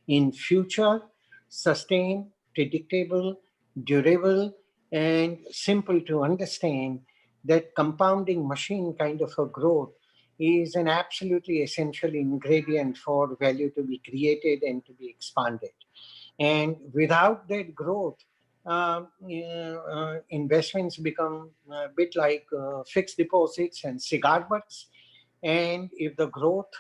in future, sustained, predictable, durable, and simple to understand. That compounding machine kind of a growth is an absolutely essential ingredient for value to be created and to be expanded. And without that growth, investments become a bit like fixed deposits and cigar butts. And if the growth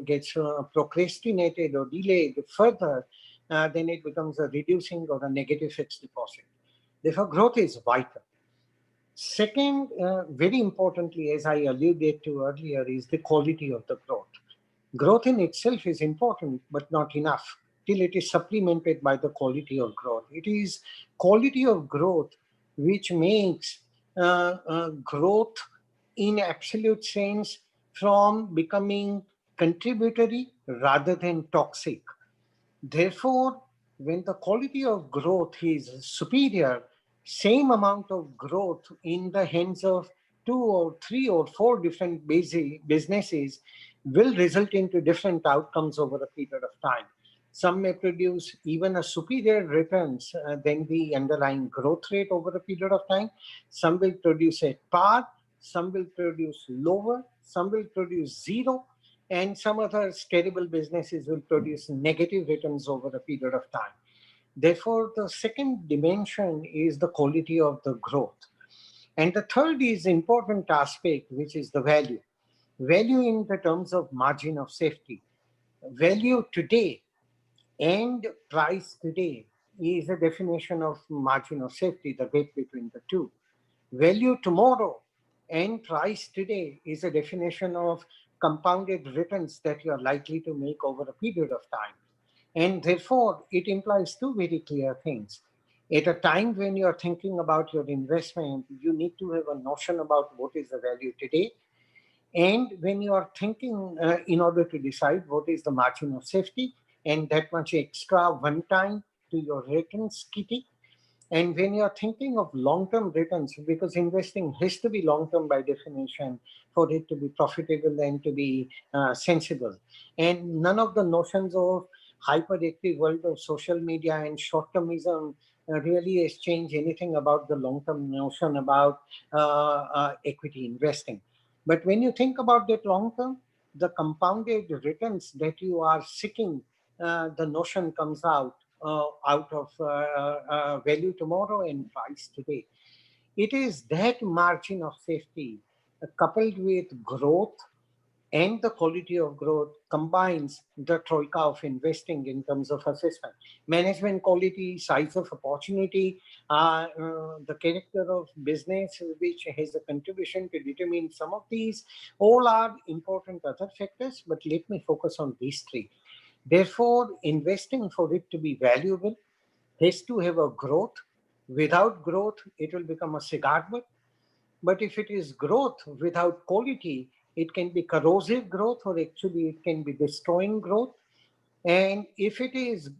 gets procrastinated or delayed further, then it becomes a reducing or a negative fixed deposit. Therefore, growth is vital. Second, very importantly, as I alluded to earlier, is the quality of the growth. Growth in itself is important, but not enough till it is supplemented by the quality of growth. It is quality of growth which makes growth in absolute sense from becoming contributory rather than toxic. Therefore, when the quality of growth is superior, same amount of growth in the hands of 2 or 3 or 4 different businesses will result into different outcomes over a period of time. Some may produce even a superior returns than the underlying growth rate over a period of time. Some will produce at par, some will produce lower, some will produce zero, and some other terrible businesses will produce negative returns over a period of time. Therefore, the second dimension is the quality of the growth. And the third is important aspect, which is the value. Value in the terms of margin of safety. Value today and price today is a definition of margin of safety, the gap between the two. Value tomorrow and price today is a definition of compounded returns that you are likely to make over a period of time. And therefore, it implies two very clear things. At a time when you are thinking about your investment, you need to have a notion about what is the value today. And when you are thinking in order to decide what is the margin of safety and that much extra one time to your returns kitty. And when you're thinking of long-term returns, because investing has to be long-term by definition for it to be profitable and to be sensible. And none of the notions of hyperactive world of social media and short-termism really has changed anything about the long-term notion about equity investing. But when you think about that long-term, the compounded returns that you are seeking, the notion comes out of value tomorrow and price today. It is that margin of safety coupled with growth and the quality of growth combines the troika of investing in terms of assessment. Management quality, size of opportunity, the character of business which has a contribution to determine some of these, all are important other factors, but let me focus on these three. Therefore, investing for it to be valuable has to have a growth. Without growth, it will become a cigar butt. But if it is growth without quality, it can be corrosive growth or actually it can be destroying growth. And if it is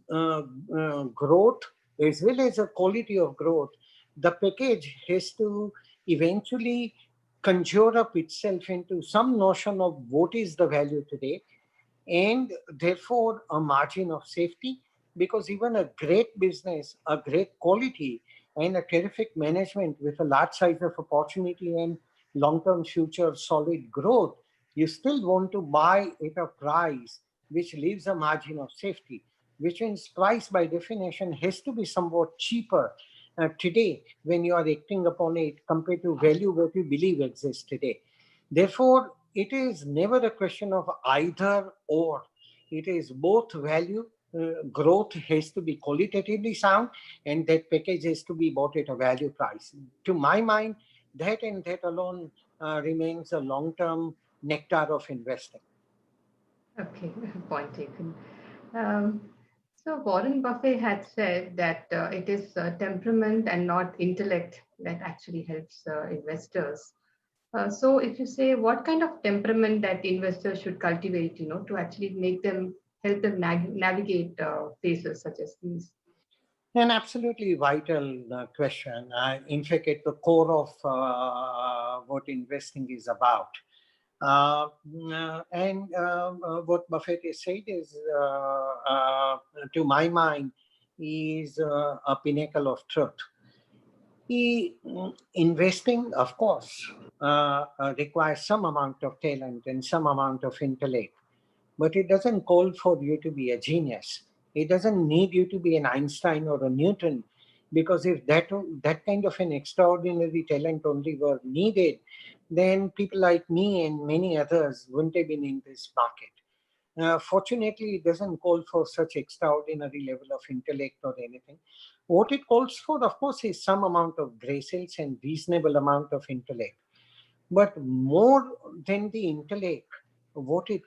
growth as well as a quality of growth, the package has to eventually conjure up itself into some notion of what is the value today and therefore a margin of safety, because even a great business, a great quality, and a terrific management with a large size of opportunity and long-term future solid growth, you still want to buy at a price which leaves a margin of safety, which means price by definition has to be somewhat cheaper today when you are acting upon it compared to value that you believe exists today. Therefore, it is never a question of either or. It is both value. Growth has to be qualitatively sound, and that package has to be bought at a value price. To my mind, that and that alone remains a long-term nectar of investing. Okay, point taken. Um, So Warren Buffett had said that it is temperament and not intellect that actually helps investors. So if you say what kind of temperament that investors should cultivate, to actually help them navigate phases such as these. An absolutely vital question. In fact, at the core of what investing is about. What Buffett has said is, to my mind, is a pinnacle of truth. Investing, of course, requires some amount of talent and some amount of intellect, but it doesn't call for you to be a genius. It doesn't need you to be an Einstein or a Newton, because if that kind of an extraordinary talent only were needed, then people like me and many others wouldn't have been in this market. Fortunately, it doesn't call for such extraordinary level of intellect or anything. What it calls for, of course, is some amount of graces and reasonable amount of intellect. But more than the intellect, what it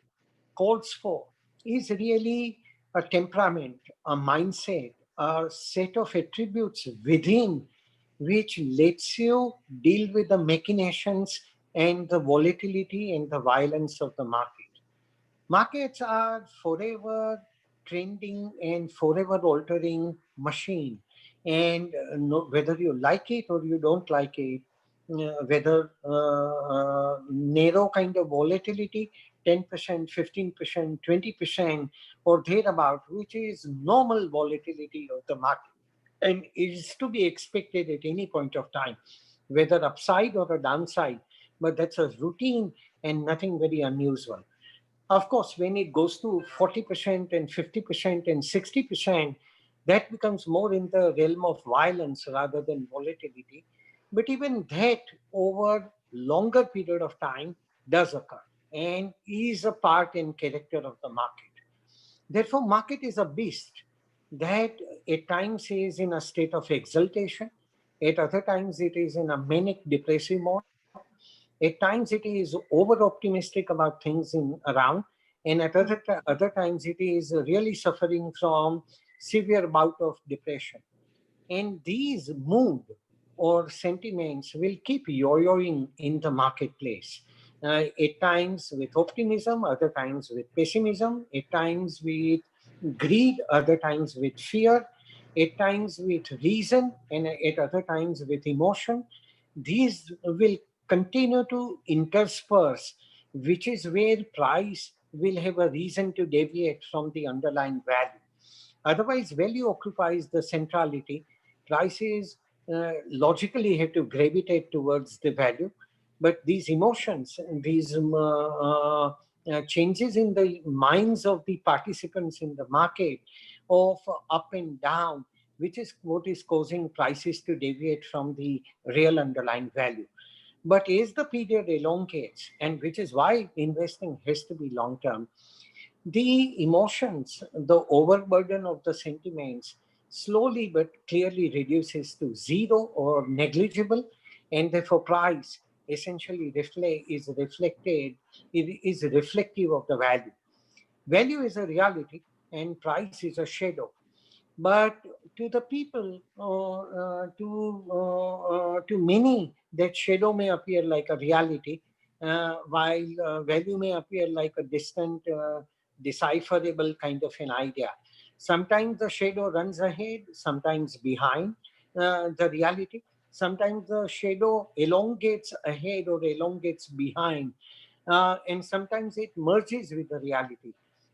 calls for is really a temperament, a mindset, a set of attributes within which lets you deal with the machinations and the volatility and the violence of the market. Markets are forever trending and forever altering machine. And whether you like it or you don't like it, whether narrow kind of volatility, 10%, 15%, 20%, or thereabout, which is normal volatility of the market. And it is to be expected at any point of time, whether upside or a downside, but that's a routine and nothing very unusual. Of course, when it goes to 40% and 50% and 60%, that becomes more in the realm of violence rather than volatility. But even that over longer period of time does occur and is a part and character of the market. Therefore, market is a beast that at times is in a state of exaltation, at other times it is in a manic depressive mode, at times it is over optimistic about things in around, and at other times it is really suffering from severe bout of depression. And these mood or sentiments will keep yo-yoing in the marketplace. At times with optimism, other times with pessimism, at times with greed, other times with fear, at times with reason, and at other times with emotion. These will continue to intersperse, which is where price will have a reason to deviate from the underlying value. Otherwise, value occupies the centrality. Prices logically have to gravitate towards the value, but these emotions, these changes in the minds of the participants in the market of up and down, which is what is causing prices to deviate from the real underlying value. But as the period elongates, and which is why investing has to be long term, the emotions, the overburden of the sentiments slowly but clearly reduces to zero or negligible, and therefore price essentially is reflective of the value. Value is a reality and price is a shadow. But to the people, to many, that shadow may appear like a reality, while value may appear like a distant, decipherable kind of an idea. Sometimes the shadow runs ahead, sometimes behind the reality. Sometimes the shadow elongates ahead or elongates behind, and sometimes it merges with the reality.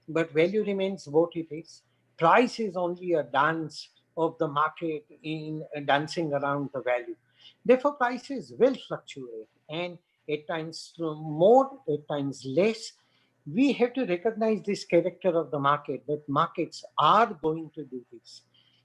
But value remains what it is. Price is only a dance of the market in dancing around the value. Therefore, prices will fluctuate, and at times more, at times less. We have to recognize this character of the market, that markets are going to do this.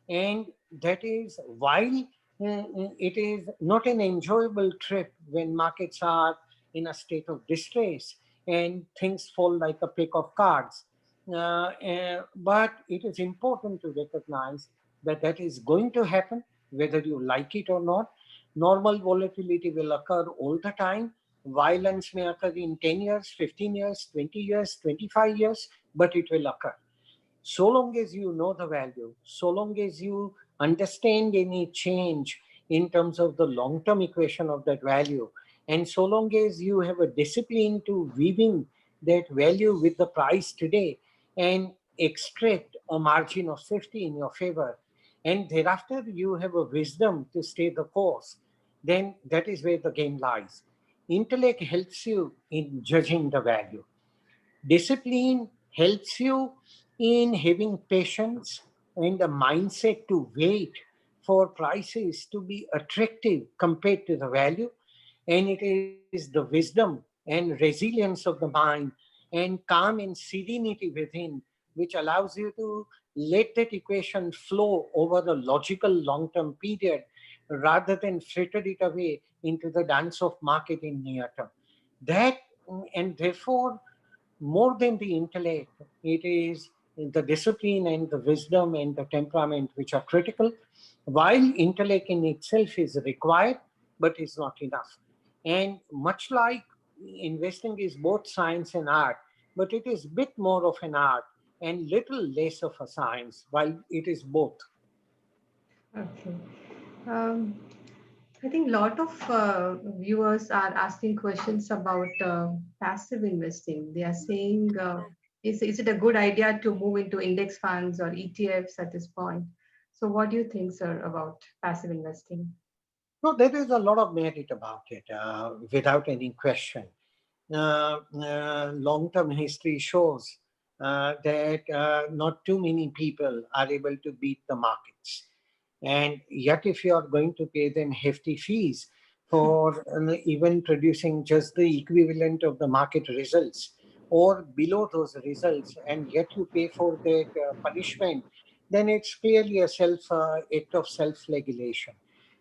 And that is while it is not an enjoyable trip when markets are in a state of distress and things fall like a pack of cards. But it is important to recognize that that is going to happen, whether you like it or not. Normal volatility will occur all the time. Violence may occur in 10 years, 15 years, 20 years, 25 years, but it will occur. So long as you know the value, so long as you understand any change in terms of the long-term equation of that value, and so long as you have a discipline to weaving that value with the price today and extract a margin of safety in your favor, and thereafter you have a wisdom to stay the course, then that is where the game lies. Intellect helps you in judging the value. Discipline helps you in having patience and a mindset to wait for prices to be attractive compared to the value. And it is the wisdom and resilience of the mind and calm and serenity within which allows you to let that equation flow over a logical long-term period rather than fritter it away into the dance of market in near term. That and therefore more than the intellect, it is the discipline and the wisdom and the temperament which are critical, while intellect in itself is required, but is not enough. And much like investing is both science and art, but it is a bit more of an art and little less of a science, while it is both. Okay. Um, I think a lot of viewers are asking questions about passive investing. They are saying, is it a good idea to move into index funds or ETFs at this point? So, what do you think, sir, about passive investing? No, there is a lot of merit about it, without any question. Long-term history shows that not too many people are able to beat the markets. And yet, if you are going to pay them hefty fees for even producing just the equivalent of the market results or below those results, and yet you pay for that punishment, then it's clearly a act of self-flagellation.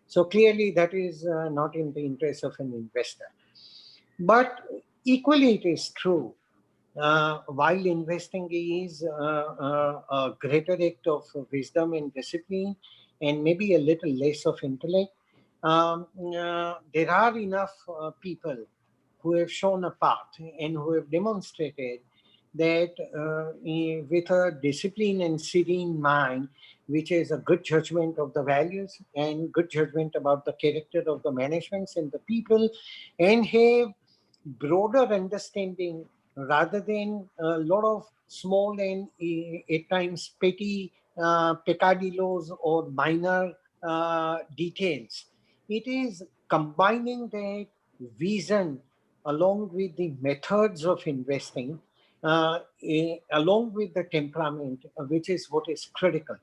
So clearly, that is not in the interest of an investor. But equally, it is true. While investing is a greater act of wisdom and discipline, and maybe a little less of intellect, there are enough people who have shown a path and who have demonstrated that with a discipline and serene mind, which is a good judgment of the values and good judgment about the character of the managements and the people, and have broader understanding rather than a lot of small and at times petty peccadillos or minor details. It is combining that vision along with the methods of investing, along with the temperament, which is what is critical.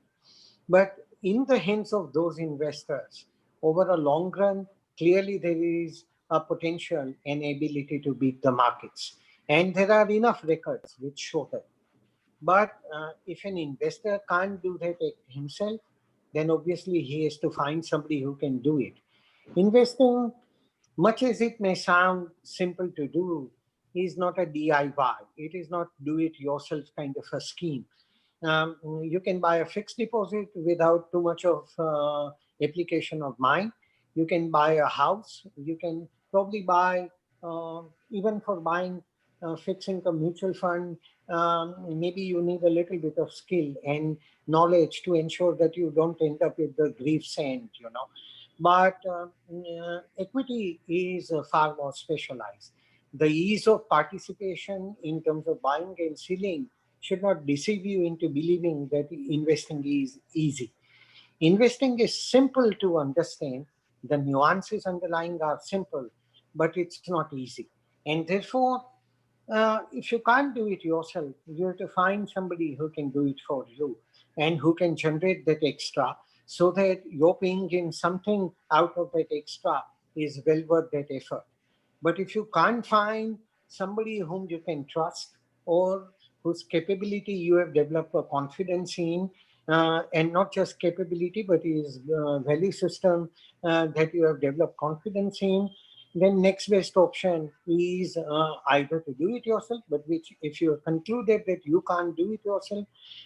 But in the hands of those investors, over a long run, clearly there is a potential and ability to beat the markets. And there are enough records which show that. But if an investor can't do that himself, then obviously he has to find somebody who can do it. Investing, much as it may sound simple to do, is not a DIY. It is not do it yourself kind of a scheme. You can buy a fixed deposit without too much of application of mind. You can buy a house. You can probably buy, even for buying a fixed income mutual fund, maybe you need a little bit of skill and knowledge to ensure that you don't end up with the grief sand, you know. But equity is far more specialized. The ease of participation in terms of buying and selling should not deceive you into believing that investing is easy. Investing is simple to understand. The nuances underlying are simple, but it's not easy. And therefore, if you can't do it yourself, you have to find somebody who can do it for you and who can generate that extra so that you're paying in something out of that extra is well worth that effort. But if you can't find somebody whom you can trust or whose capability you have developed a confidence in, and not just capability, but his value system that you have developed confidence in, then next best option is either to do it yourself, but which if you have concluded that you can't do it yourself,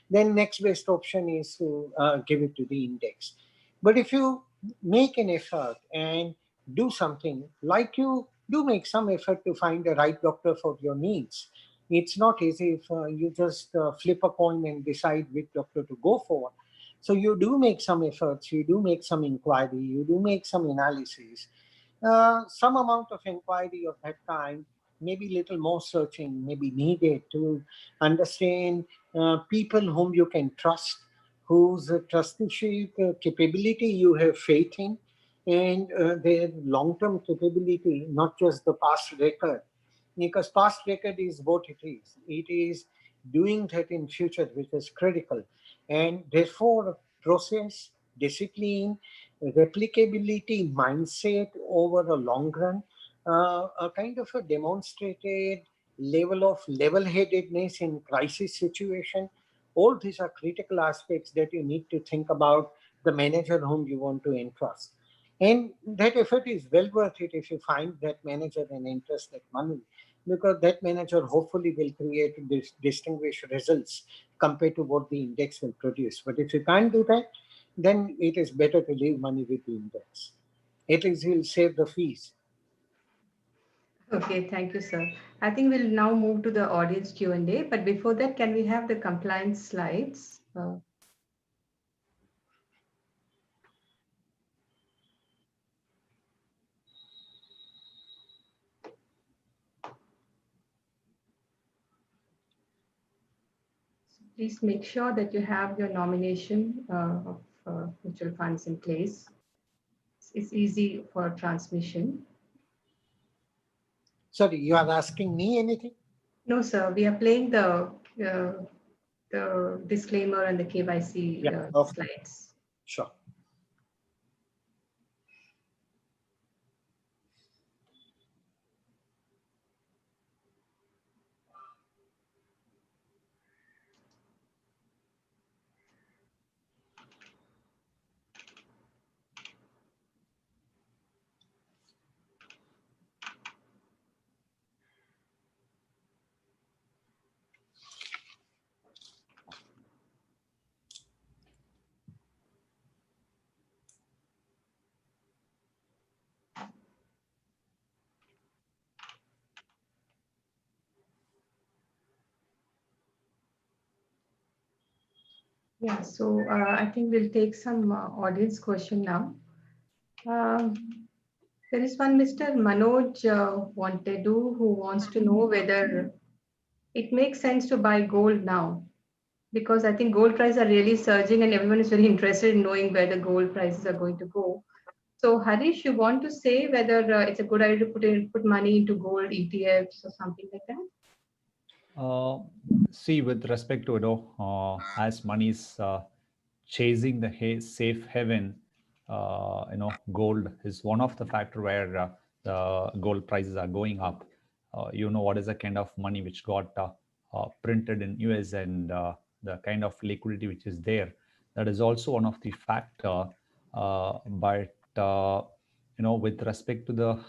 then next best option is to give it to the index. But if you make an effort and do something, like you do make some effort to find the right doctor for your needs, It's not easy if you just flip a coin and decide which doctor to go for. So you do make some efforts, you do make some inquiry, you do make some analysis. Some amount of inquiry of that kind, maybe little more searching may be needed to understand people whom you can trust, whose trusteeship capability you have faith in, and their long-term capability, not just the past record. Because past record is what it is. It is doing that in future, which is critical. And therefore, process, discipline, replicability mindset over a long run, a kind of a demonstrated level of level-headedness in crisis situation. All these are critical aspects that you need to think about the manager whom you want to entrust. And that effort is well worth it if you find that manager and entrust that money, because that manager hopefully will create distinguished results compared to what the index will produce. But if you can't do that, then it is better to leave money with the index. At least you'll save the fees. Okay, thank you, sir. I think we'll now move to the audience Q&A, but before that, can we have the compliance slides? Please make sure that you have your nomination of mutual funds in place. It's easy for transmission. Sorry, you are asking me anything? No, sir, we are playing the disclaimer and the KYC Okay. slides. Sure. Yeah, so I think we'll take some audience question now. There is one Mr. Manoj Wantedu who wants to know whether it makes sense to buy gold now, because I think gold prices are really surging and everyone is very interested in knowing where the gold prices are going to go. So Harish, you want to say whether it's a good idea to put money into gold ETFs or something like that? See, with respect to, as money is chasing the safe haven, gold is one of the factor where the gold prices are going up. What is the kind of money which got printed in US, and the kind of liquidity which is there. That is also one of the factor. But with respect to the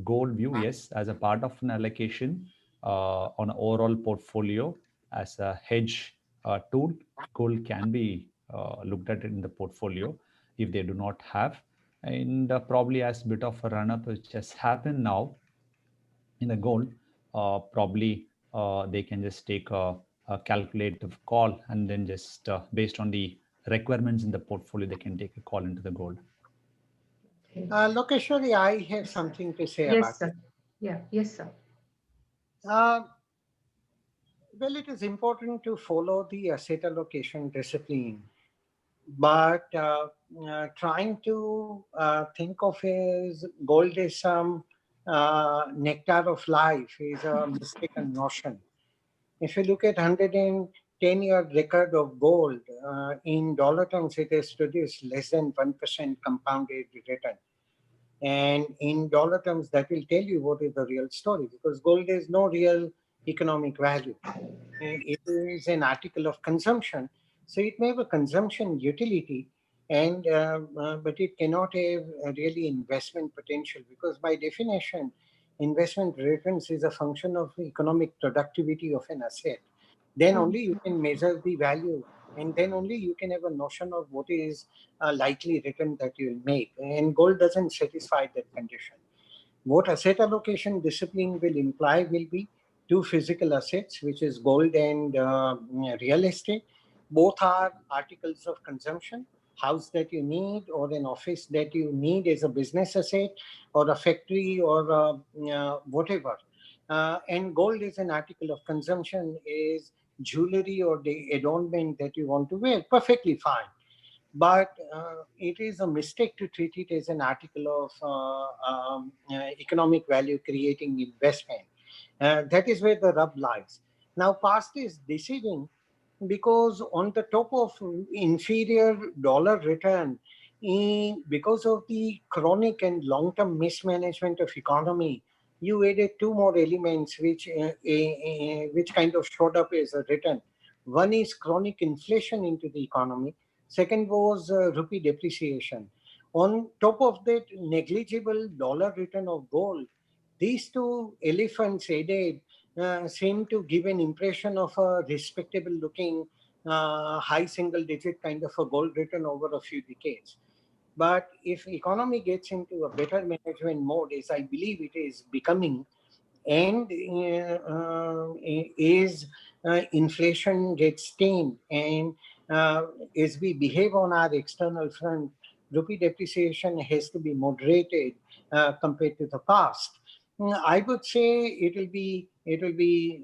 gold view, yes, as a part of an allocation on an overall portfolio as a hedge tool, gold can be looked at in the portfolio if they do not have. And probably as a bit of a run-up which has happened now in the gold, probably they can just take a calculative call, and then just based on the requirements in the portfolio, they can take a call into the gold. Lokeshwari, I have something to say about Yes, sir. Yeah, yes, sir. Well, it is important to follow the asset allocation discipline, but trying to think of as gold as some nectar of life is a mistaken notion. If you look at 110-year record of gold, in dollar terms, it has produced less than 1% compounded return. And in dollar terms, that will tell you what is the real story, because gold has no real economic value. It is an article of consumption. So it may have a consumption utility, and but it cannot have a really investment potential, because by definition, investment returns is a function of economic productivity of an asset. Then only you can measure the value, and then only you can have a notion of what is a likely return that you will make. And gold doesn't satisfy that condition. What asset allocation discipline will imply will be two physical assets, which is gold and real estate. Both are articles of consumption. House that you need, or an office that you need as a business asset, or a factory, or whatever. And gold is an article of consumption, is jewelry or the adornment that you want to wear. Perfectly fine. But it is a mistake to treat it as an article of economic value creating investment. That is where the rub lies. Now, past is deceiving because on the top of inferior dollar return, because of the chronic and long-term mismanagement of economy, you added two more elements which kind of showed up as a return. One is chronic inflation into the economy. Second was rupee depreciation. On top of that negligible dollar return of gold, these two elephants added seem to give an impression of a respectable looking high single digit kind of a gold return over a few decades. But if economy gets into a better management mode, as I believe it is becoming, and is inflation gets tamed, and as we behave on our external front, rupee depreciation has to be moderated compared to the past. I would say it will be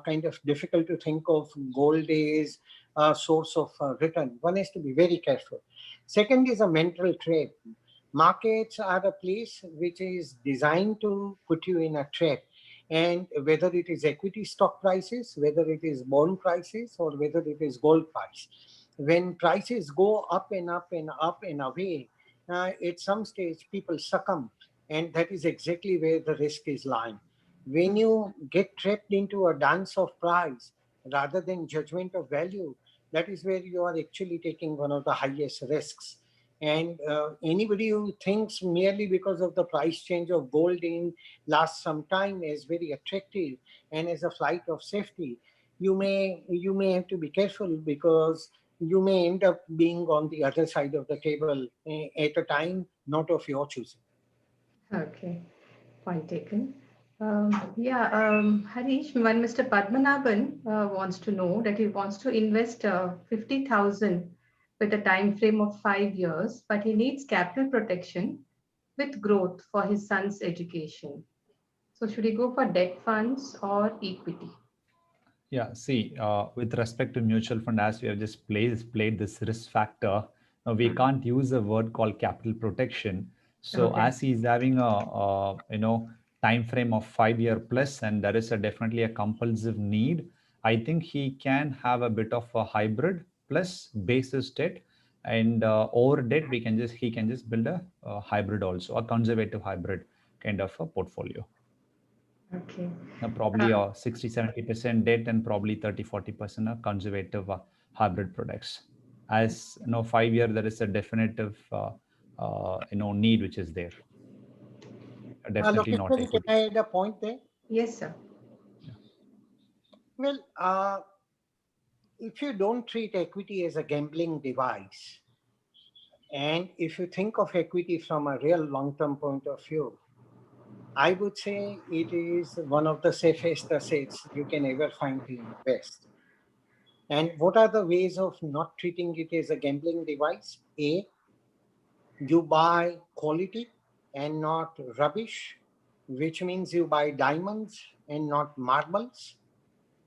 kind of difficult to think of gold as a source of return. One has to be very careful. Second is a mental trap. Markets are a place which is designed to put you in a trap. And whether it is equity stock prices, whether it is bond prices, or whether it is gold price, when prices go up and up and up and away, at some stage people succumb. And that is exactly where the risk is lying. When you get trapped into a dance of price rather than judgment of value, that is where you are actually taking one of the highest risks. And anybody who thinks merely because of the price change of gold in last some time is very attractive and as a flight of safety, you may have to be careful, because you may end up being on the other side of the table at a time not of your choosing. Okay, point taken. Harish, when Mr. Padmanabhan wants to know that he wants to invest 50,000 with a time frame of 5 years, but he needs capital protection with growth for his son's education. So should he go for debt funds or equity? Yeah, see, with respect to mutual fund, as we have just played this risk factor, we can't use a word called capital protection. So Okay. as he's having a time frame of 5 year plus, and there is definitely a compulsive need, I think he can have a bit of a hybrid plus basis debt, and over debt he can just build a hybrid also, a conservative hybrid kind of a portfolio. Okay. Probably 60-70% debt and probably 30-40% are conservative hybrid products. As 5 year, there is a definitive need which is there. Definitely not Can equity. I add a point there? Yes, sir. Well, if you don't treat equity as a gambling device, and if you think of equity from a real long-term point of view, I would say it is one of the safest assets you can ever find to invest. And what are the ways of not treating it as a gambling device? A, you buy quality and not rubbish, which means you buy diamonds and not marbles.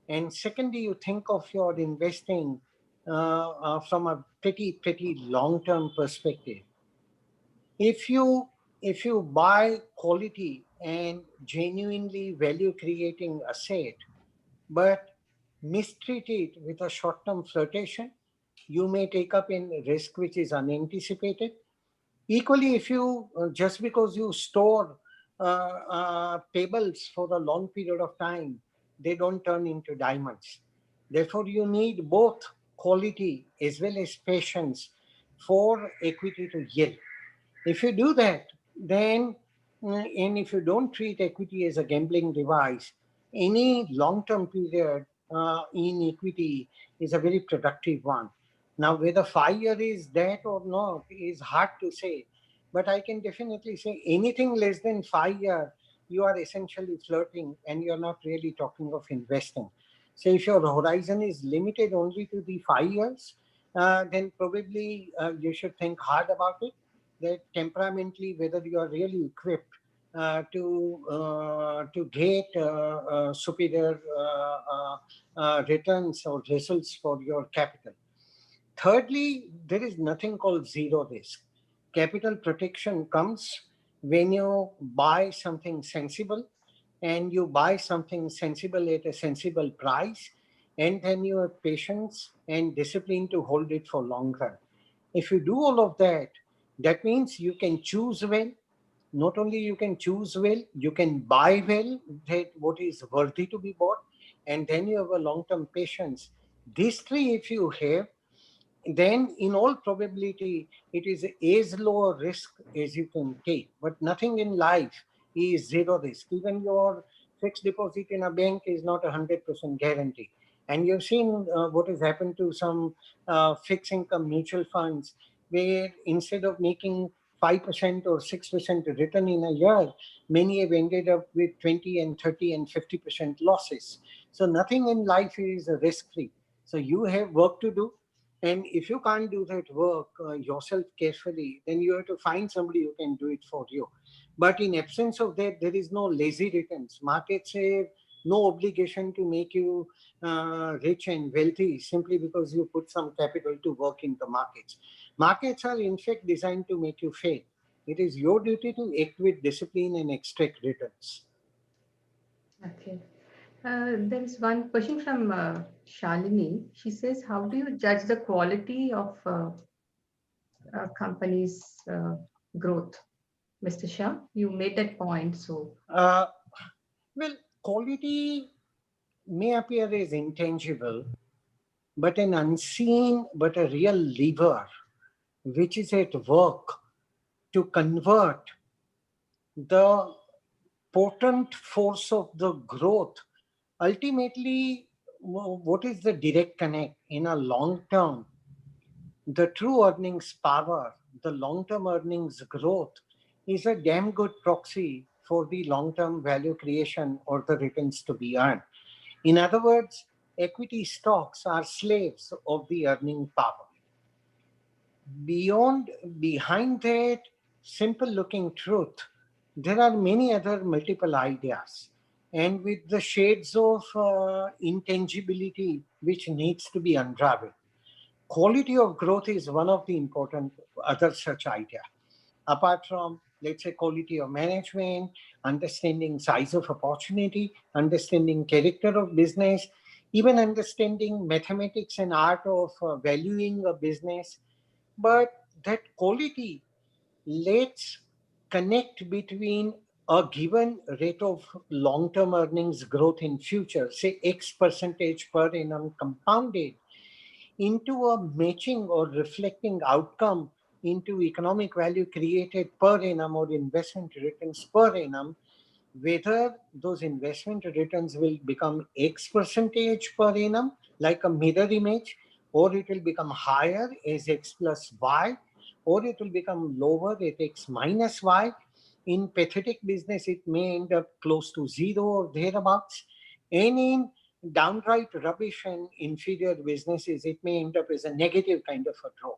And secondly, you think of your investing from a pretty long-term perspective. If you buy quality and genuinely value-creating asset, but mistreat it with a short-term flirtation, you may take up in risk which is unanticipated. Equally, if you just because you store pebbles for a long period of time, they don't turn into diamonds. Therefore, you need both quality as well as patience for equity to yield. If you do that, then, and if you don't treat equity as a gambling device, any long-term period in equity is a very productive one. Now, whether 5 year is that or not is hard to say, but I can definitely say anything less than 5 year you are essentially flirting and you're not really talking of investing. So if your horizon is limited only to the 5 years, then probably you should think hard about it, that temperamentally whether you are really equipped to get superior returns or results for your capital. Thirdly, there is nothing called zero risk. Capital protection comes when you buy something sensible, and you buy something sensible at a sensible price, and then you have patience and discipline to hold it for long run. If you do all of that, that means you can choose well. Not only you can choose well, you can buy well, that what is worthy to be bought, and then you have a long-term patience. These three, if you have, then in all probability it is as low a risk as you can take. But nothing in life is zero risk. Even your fixed deposit in a bank is not 100% guarantee. And you've seen what has happened to some fixed income mutual funds, where instead of making 5% or 6% return in a year, many have ended up with 20 and 30 and 50% losses. So nothing in life is risk free. So you have work to do, and if you can't do that work yourself carefully, then you have to find somebody who can do it for you. But in absence of that, there is no lazy returns. Markets have no obligation to make you rich and wealthy simply because you put some capital to work in the markets. Markets are in fact designed to make you fail. It is your duty to act with discipline and extract returns. Okay. There is one question from Shalini. She says, how do you judge the quality of a company's growth? Mr. Shah, you made that point. So, Uh, well, quality may appear as intangible, but an unseen but a real lever which is at work to convert the potent force of the growth. Ultimately, what is the direct connect in a long term? The true earnings power, the long term earnings growth is a damn good proxy for the long term value creation or the returns to be earned. In other words, equity stocks are slaves of the earning power. Behind that simple looking truth, there are many other multiple ideas, and with the shades of intangibility which needs to be unraveled. Quality of growth is one of the important other such idea. Apart from, let's say, quality of management, understanding size of opportunity, understanding character of business, even understanding mathematics and art of valuing a business. But that quality lets connect between a given rate of long-term earnings growth in future, say X percentage per annum compounded, into a matching or reflecting outcome into economic value created per annum or investment returns per annum, whether those investment returns will become X percentage per annum, like a mirror image, or it will become higher as X plus Y, or it will become lower at X minus Y. In pathetic business, it may end up close to zero or thereabouts. And in downright rubbish and inferior businesses, it may end up as a negative kind of a draw.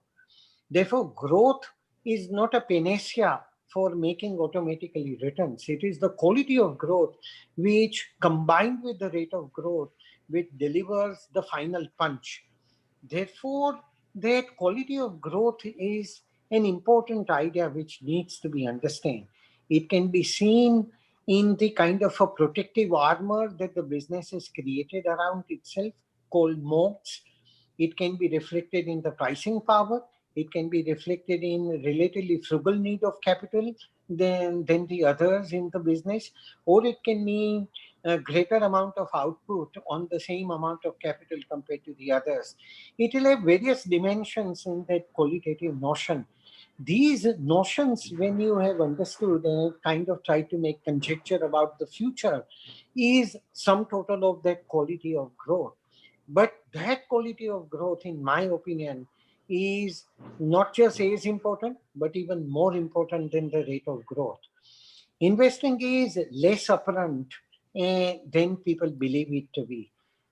Therefore, growth is not a panacea for making automatically returns. It is the quality of growth which, combined with the rate of growth, which delivers the final punch. Therefore, that quality of growth is an important idea which needs to be understood. It can be seen in the kind of a protective armor that the business has created around itself called moats. It can be reflected in the pricing power. It can be reflected in relatively frugal need of capital than the others in the business, or it can mean a greater amount of output on the same amount of capital compared to the others. It will have various dimensions in that qualitative notion. These notions, when you have understood and kind of try to make conjecture about the future, is sum total of that quality of growth. But that quality of growth, in my opinion, is not just as important, but even more important than the rate of growth. Investing is less upfront than people believe it to be.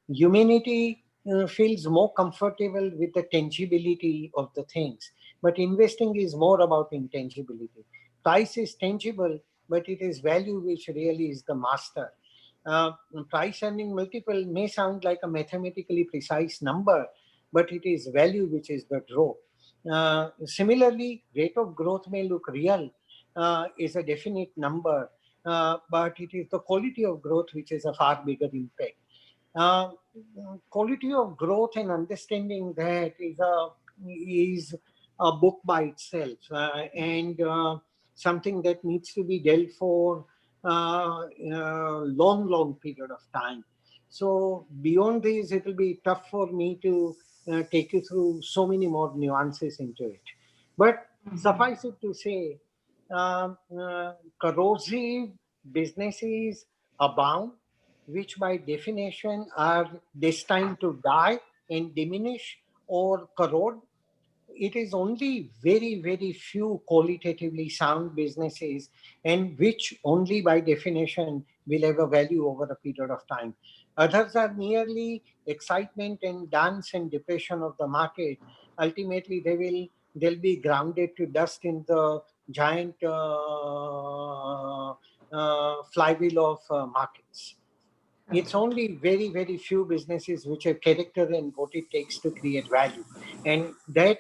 Humanity feels more comfortable with the tangibility of the things, but investing is more about intangibility. Price is tangible, but it is value which really is the master. Uh, Price earning multiple may sound like a mathematically precise number, but it is value which is the draw. Similarly, rate of growth may look real, is a definite number, but it is the quality of growth which is a far bigger impact. Uh, Quality of growth and understanding that is a book by itself, and something that needs to be dealt for long period of time. So beyond this, it will be tough for me to take you through so many more nuances into it. But suffice it to say, corrosive businesses abound, which by definition are destined to die and diminish or corrode. It is only very few qualitatively sound businesses, and which only by definition will have a value over a period of time. Others are merely excitement and dance and depression of the market. Ultimately, they'll be grounded to dust in the giant flywheel of markets. It's only very few businesses which have character and what it takes to create value, and that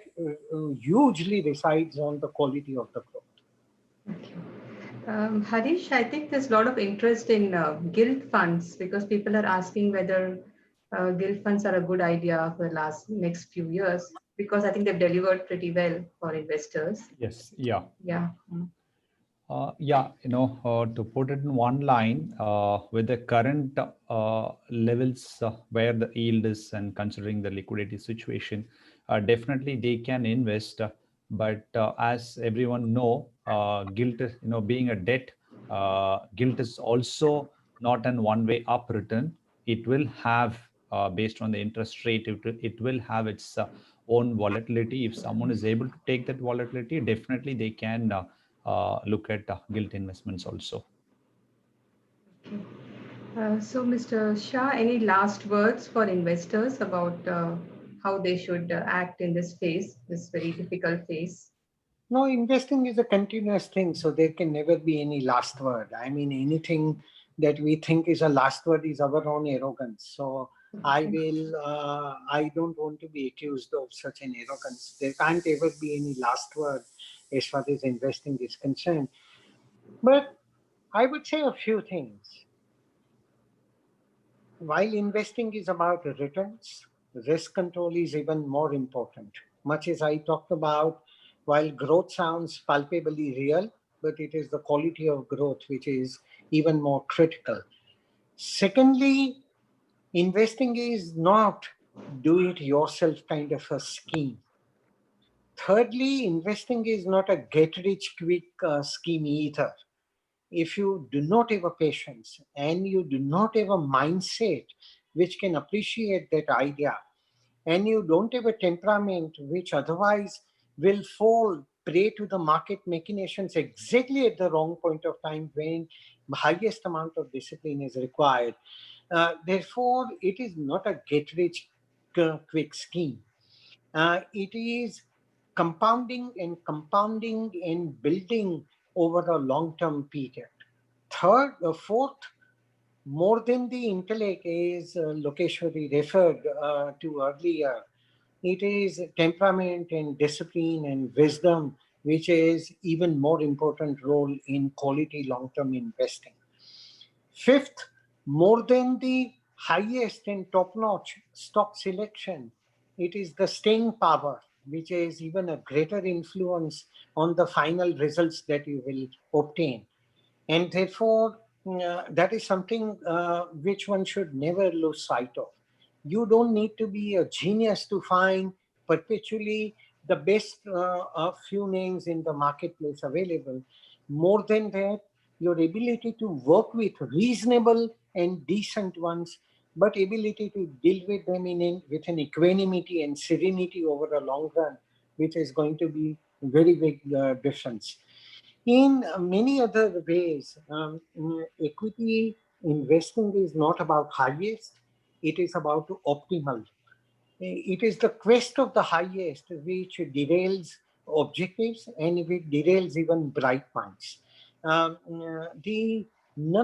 hugely resides on the quality of the growth. Okay. Harish, I think there's a lot of interest in guild funds because people are asking whether guild funds are a good idea for the next few years because I think they've delivered pretty well for investors. Yes, yeah. Yeah. Mm. To put it in one line, with the current levels where the yield is and considering the liquidity situation, definitely they can invest. But as everyone know, guilt, being a debt, guilt is also not an one-way up return. It will have, based on the interest rate, it will have its own volatility. If someone is able to take that volatility, definitely they can look at gilt investments also. Okay. So, Mr. Shah, any last words for investors about how they should act in this phase, this very difficult phase? No, investing is a continuous thing, so there can never be any last word. I mean, anything that we think is a last word is our own arrogance. So I don't want to be accused of such an arrogance. There can't ever be any last word as far as investing is concerned. But I would say a few things. While investing is about returns, risk control is even more important. Much as I talked about, while growth sounds palpably real, but it is the quality of growth which is even more critical. Secondly, investing is not do it yourself kind of a scheme. Thirdly, investing is not a get rich quick scheme either. If you do not have a patience and you do not have a mindset which can appreciate that idea, and you don't have a temperament which otherwise will fall prey to the market machinations exactly at the wrong point of time when the highest amount of discipline is required. Therefore, it is not a get rich quick scheme. It is compounding and building over a long term period. Fourth, more than the intellect, as Lokeshwari referred to earlier, it is temperament and discipline and wisdom, which is even more important role in quality long-term investing. Fifth, more than the highest and top-notch stock selection, it is the staying power, which is even a greater influence on the final results that you will obtain. And therefore, that is something which one should never lose sight of. You don't need to be a genius to find perpetually the best of few names in the marketplace available. More than that, your ability to work with reasonable and decent ones, but ability to deal with them with an equanimity and serenity over a long run, which is going to be very big difference. In many other ways, equity investing is not about highest, it is about optimal. It is the quest of the highest which derails objectives and which derails even bright minds. None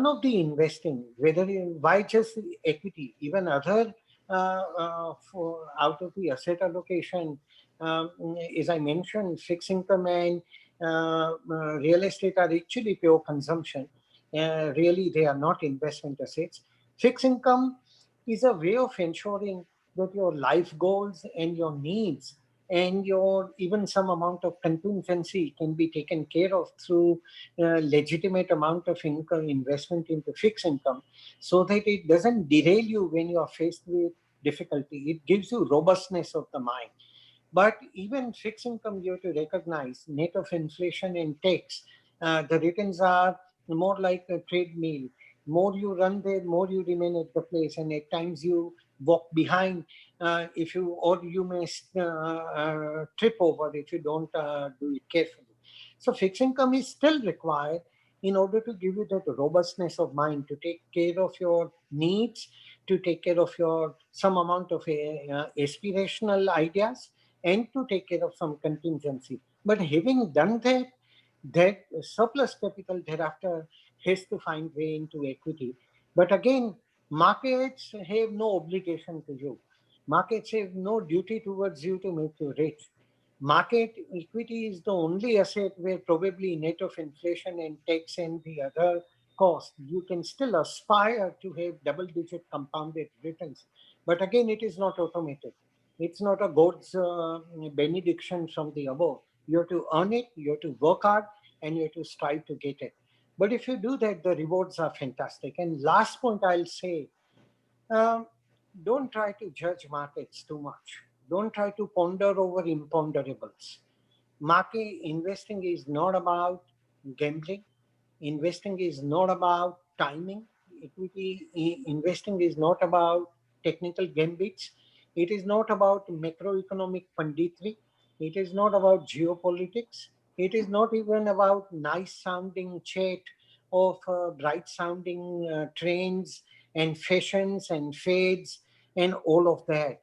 of the investing, why just equity, even other for out of the asset allocation, as I mentioned, fixed income and real estate are actually pure consumption. Really, they are not investment assets. Fixed income is a way of ensuring that your life goals and your needs and your even some amount of contingency can be taken care of through legitimate amount of income investment into fixed income, so that it doesn't derail you when you are faced with difficulty. It gives you robustness of the mind. But even fixed income, you have to recognize net of inflation and tax, the returns are more like a treadmill. More you run there, more you remain at the place, and at times you walk behind if you, or you may trip over if you don't do it carefully. So fixed income is still required in order to give you that robustness of mind to take care of your needs, to take care of your some amount of aspirational ideas, and to take care of some contingency. But having done that, that surplus capital thereafter has to find way into equity. But again, markets have no obligation to you. Markets have no duty towards you to make you rich. Market equity is the only asset where probably net of inflation and tax and the other cost, you can still aspire to have double-digit compounded returns. But again, it is not automated. It's not a God's benediction from the above. You have to earn it, you have to work hard, and you have to strive to get it. But if you do that, the rewards are fantastic. And last point I'll say, um, don't try to judge markets too much. Don't try to ponder over imponderables. Market investing is not about gambling. Investing is not about timing. Investing is not about technical gambits. It is not about macroeconomic panditry. It is not about geopolitics. It is not even about nice sounding chat of bright sounding trends and fashions and fades and all of that.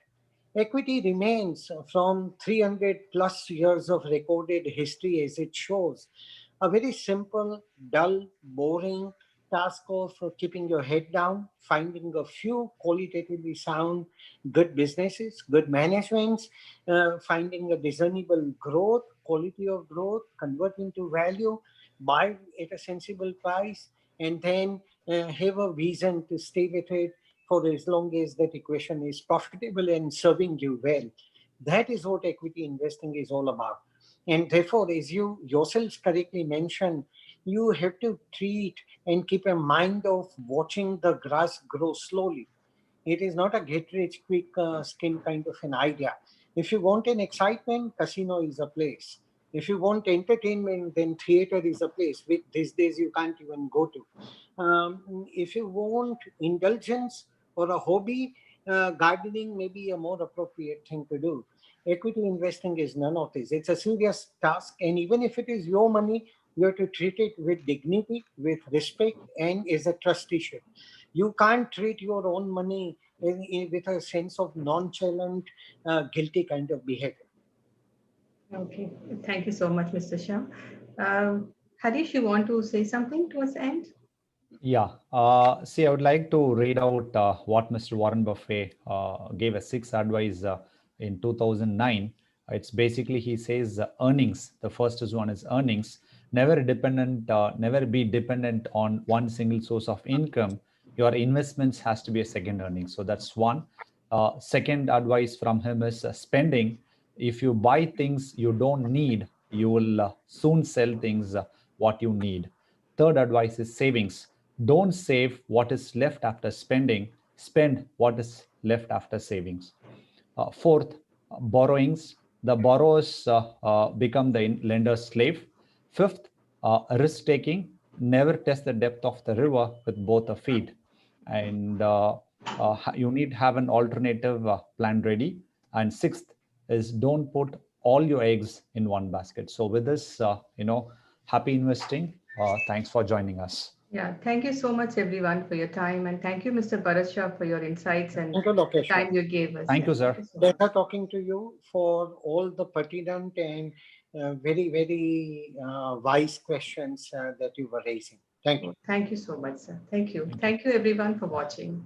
Equity remains from 300 plus years of recorded history as it shows a very simple, dull, boring task of keeping your head down, finding a few qualitatively sound, good businesses, good managements, finding a discernible growth, quality of growth, convert into value, buy at a sensible price, and then have a vision to stay with it for as long as that equation is profitable and serving you well. That is what equity investing is all about. And therefore, as you yourselves correctly mentioned, you have to treat and keep a mind of watching the grass grow slowly. It is not a get rich quick scheme kind of an idea. If you want an excitement, casino is a place. If you want entertainment, then theater is a place which these days you can't even go to. If you want indulgence or a hobby, gardening may be a more appropriate thing to do. Equity investing is none of this. It's a serious task, and even if it is your money, you have to treat it with dignity, with respect, and as a trusteeship. You can't treat your own money with a sense of nonchalant, guilty kind of behavior. Okay, thank you so much, Mr. Shah. Harish, you want to say something towards the end? Yeah. See, I would like to read out what Mr. Warren Buffett gave as 6 advice in 2009. It's basically, he says earnings. The first one is earnings. Never be dependent on one single source of income. Your investments has to be a second earning. So that's one. Second advice from him is spending. If you buy things you don't need, you will soon sell things what you need. Third advice is savings. Don't save what is left after spending. Spend what is left after savings. Fourth, borrowings. The borrowers become the lender's slave. Fifth, risk taking. Never test the depth of the river with both the feet. And you need to have an alternative plan ready. And sixth is don't put all your eggs in one basket. So with this, Happy investing. Thanks for joining us. Yeah, thank you so much, everyone, for your time. And thank you, Mr. Bharat Shah, for your insights and Thank you, Lokesh. time you gave us. Thank Yeah, you, sir. so much. Pleasure talking to you for all the pertinent and very, very wise questions that you were raising. Thank you. Thank you so much, sir. Thank you. Thank you, everyone, for watching.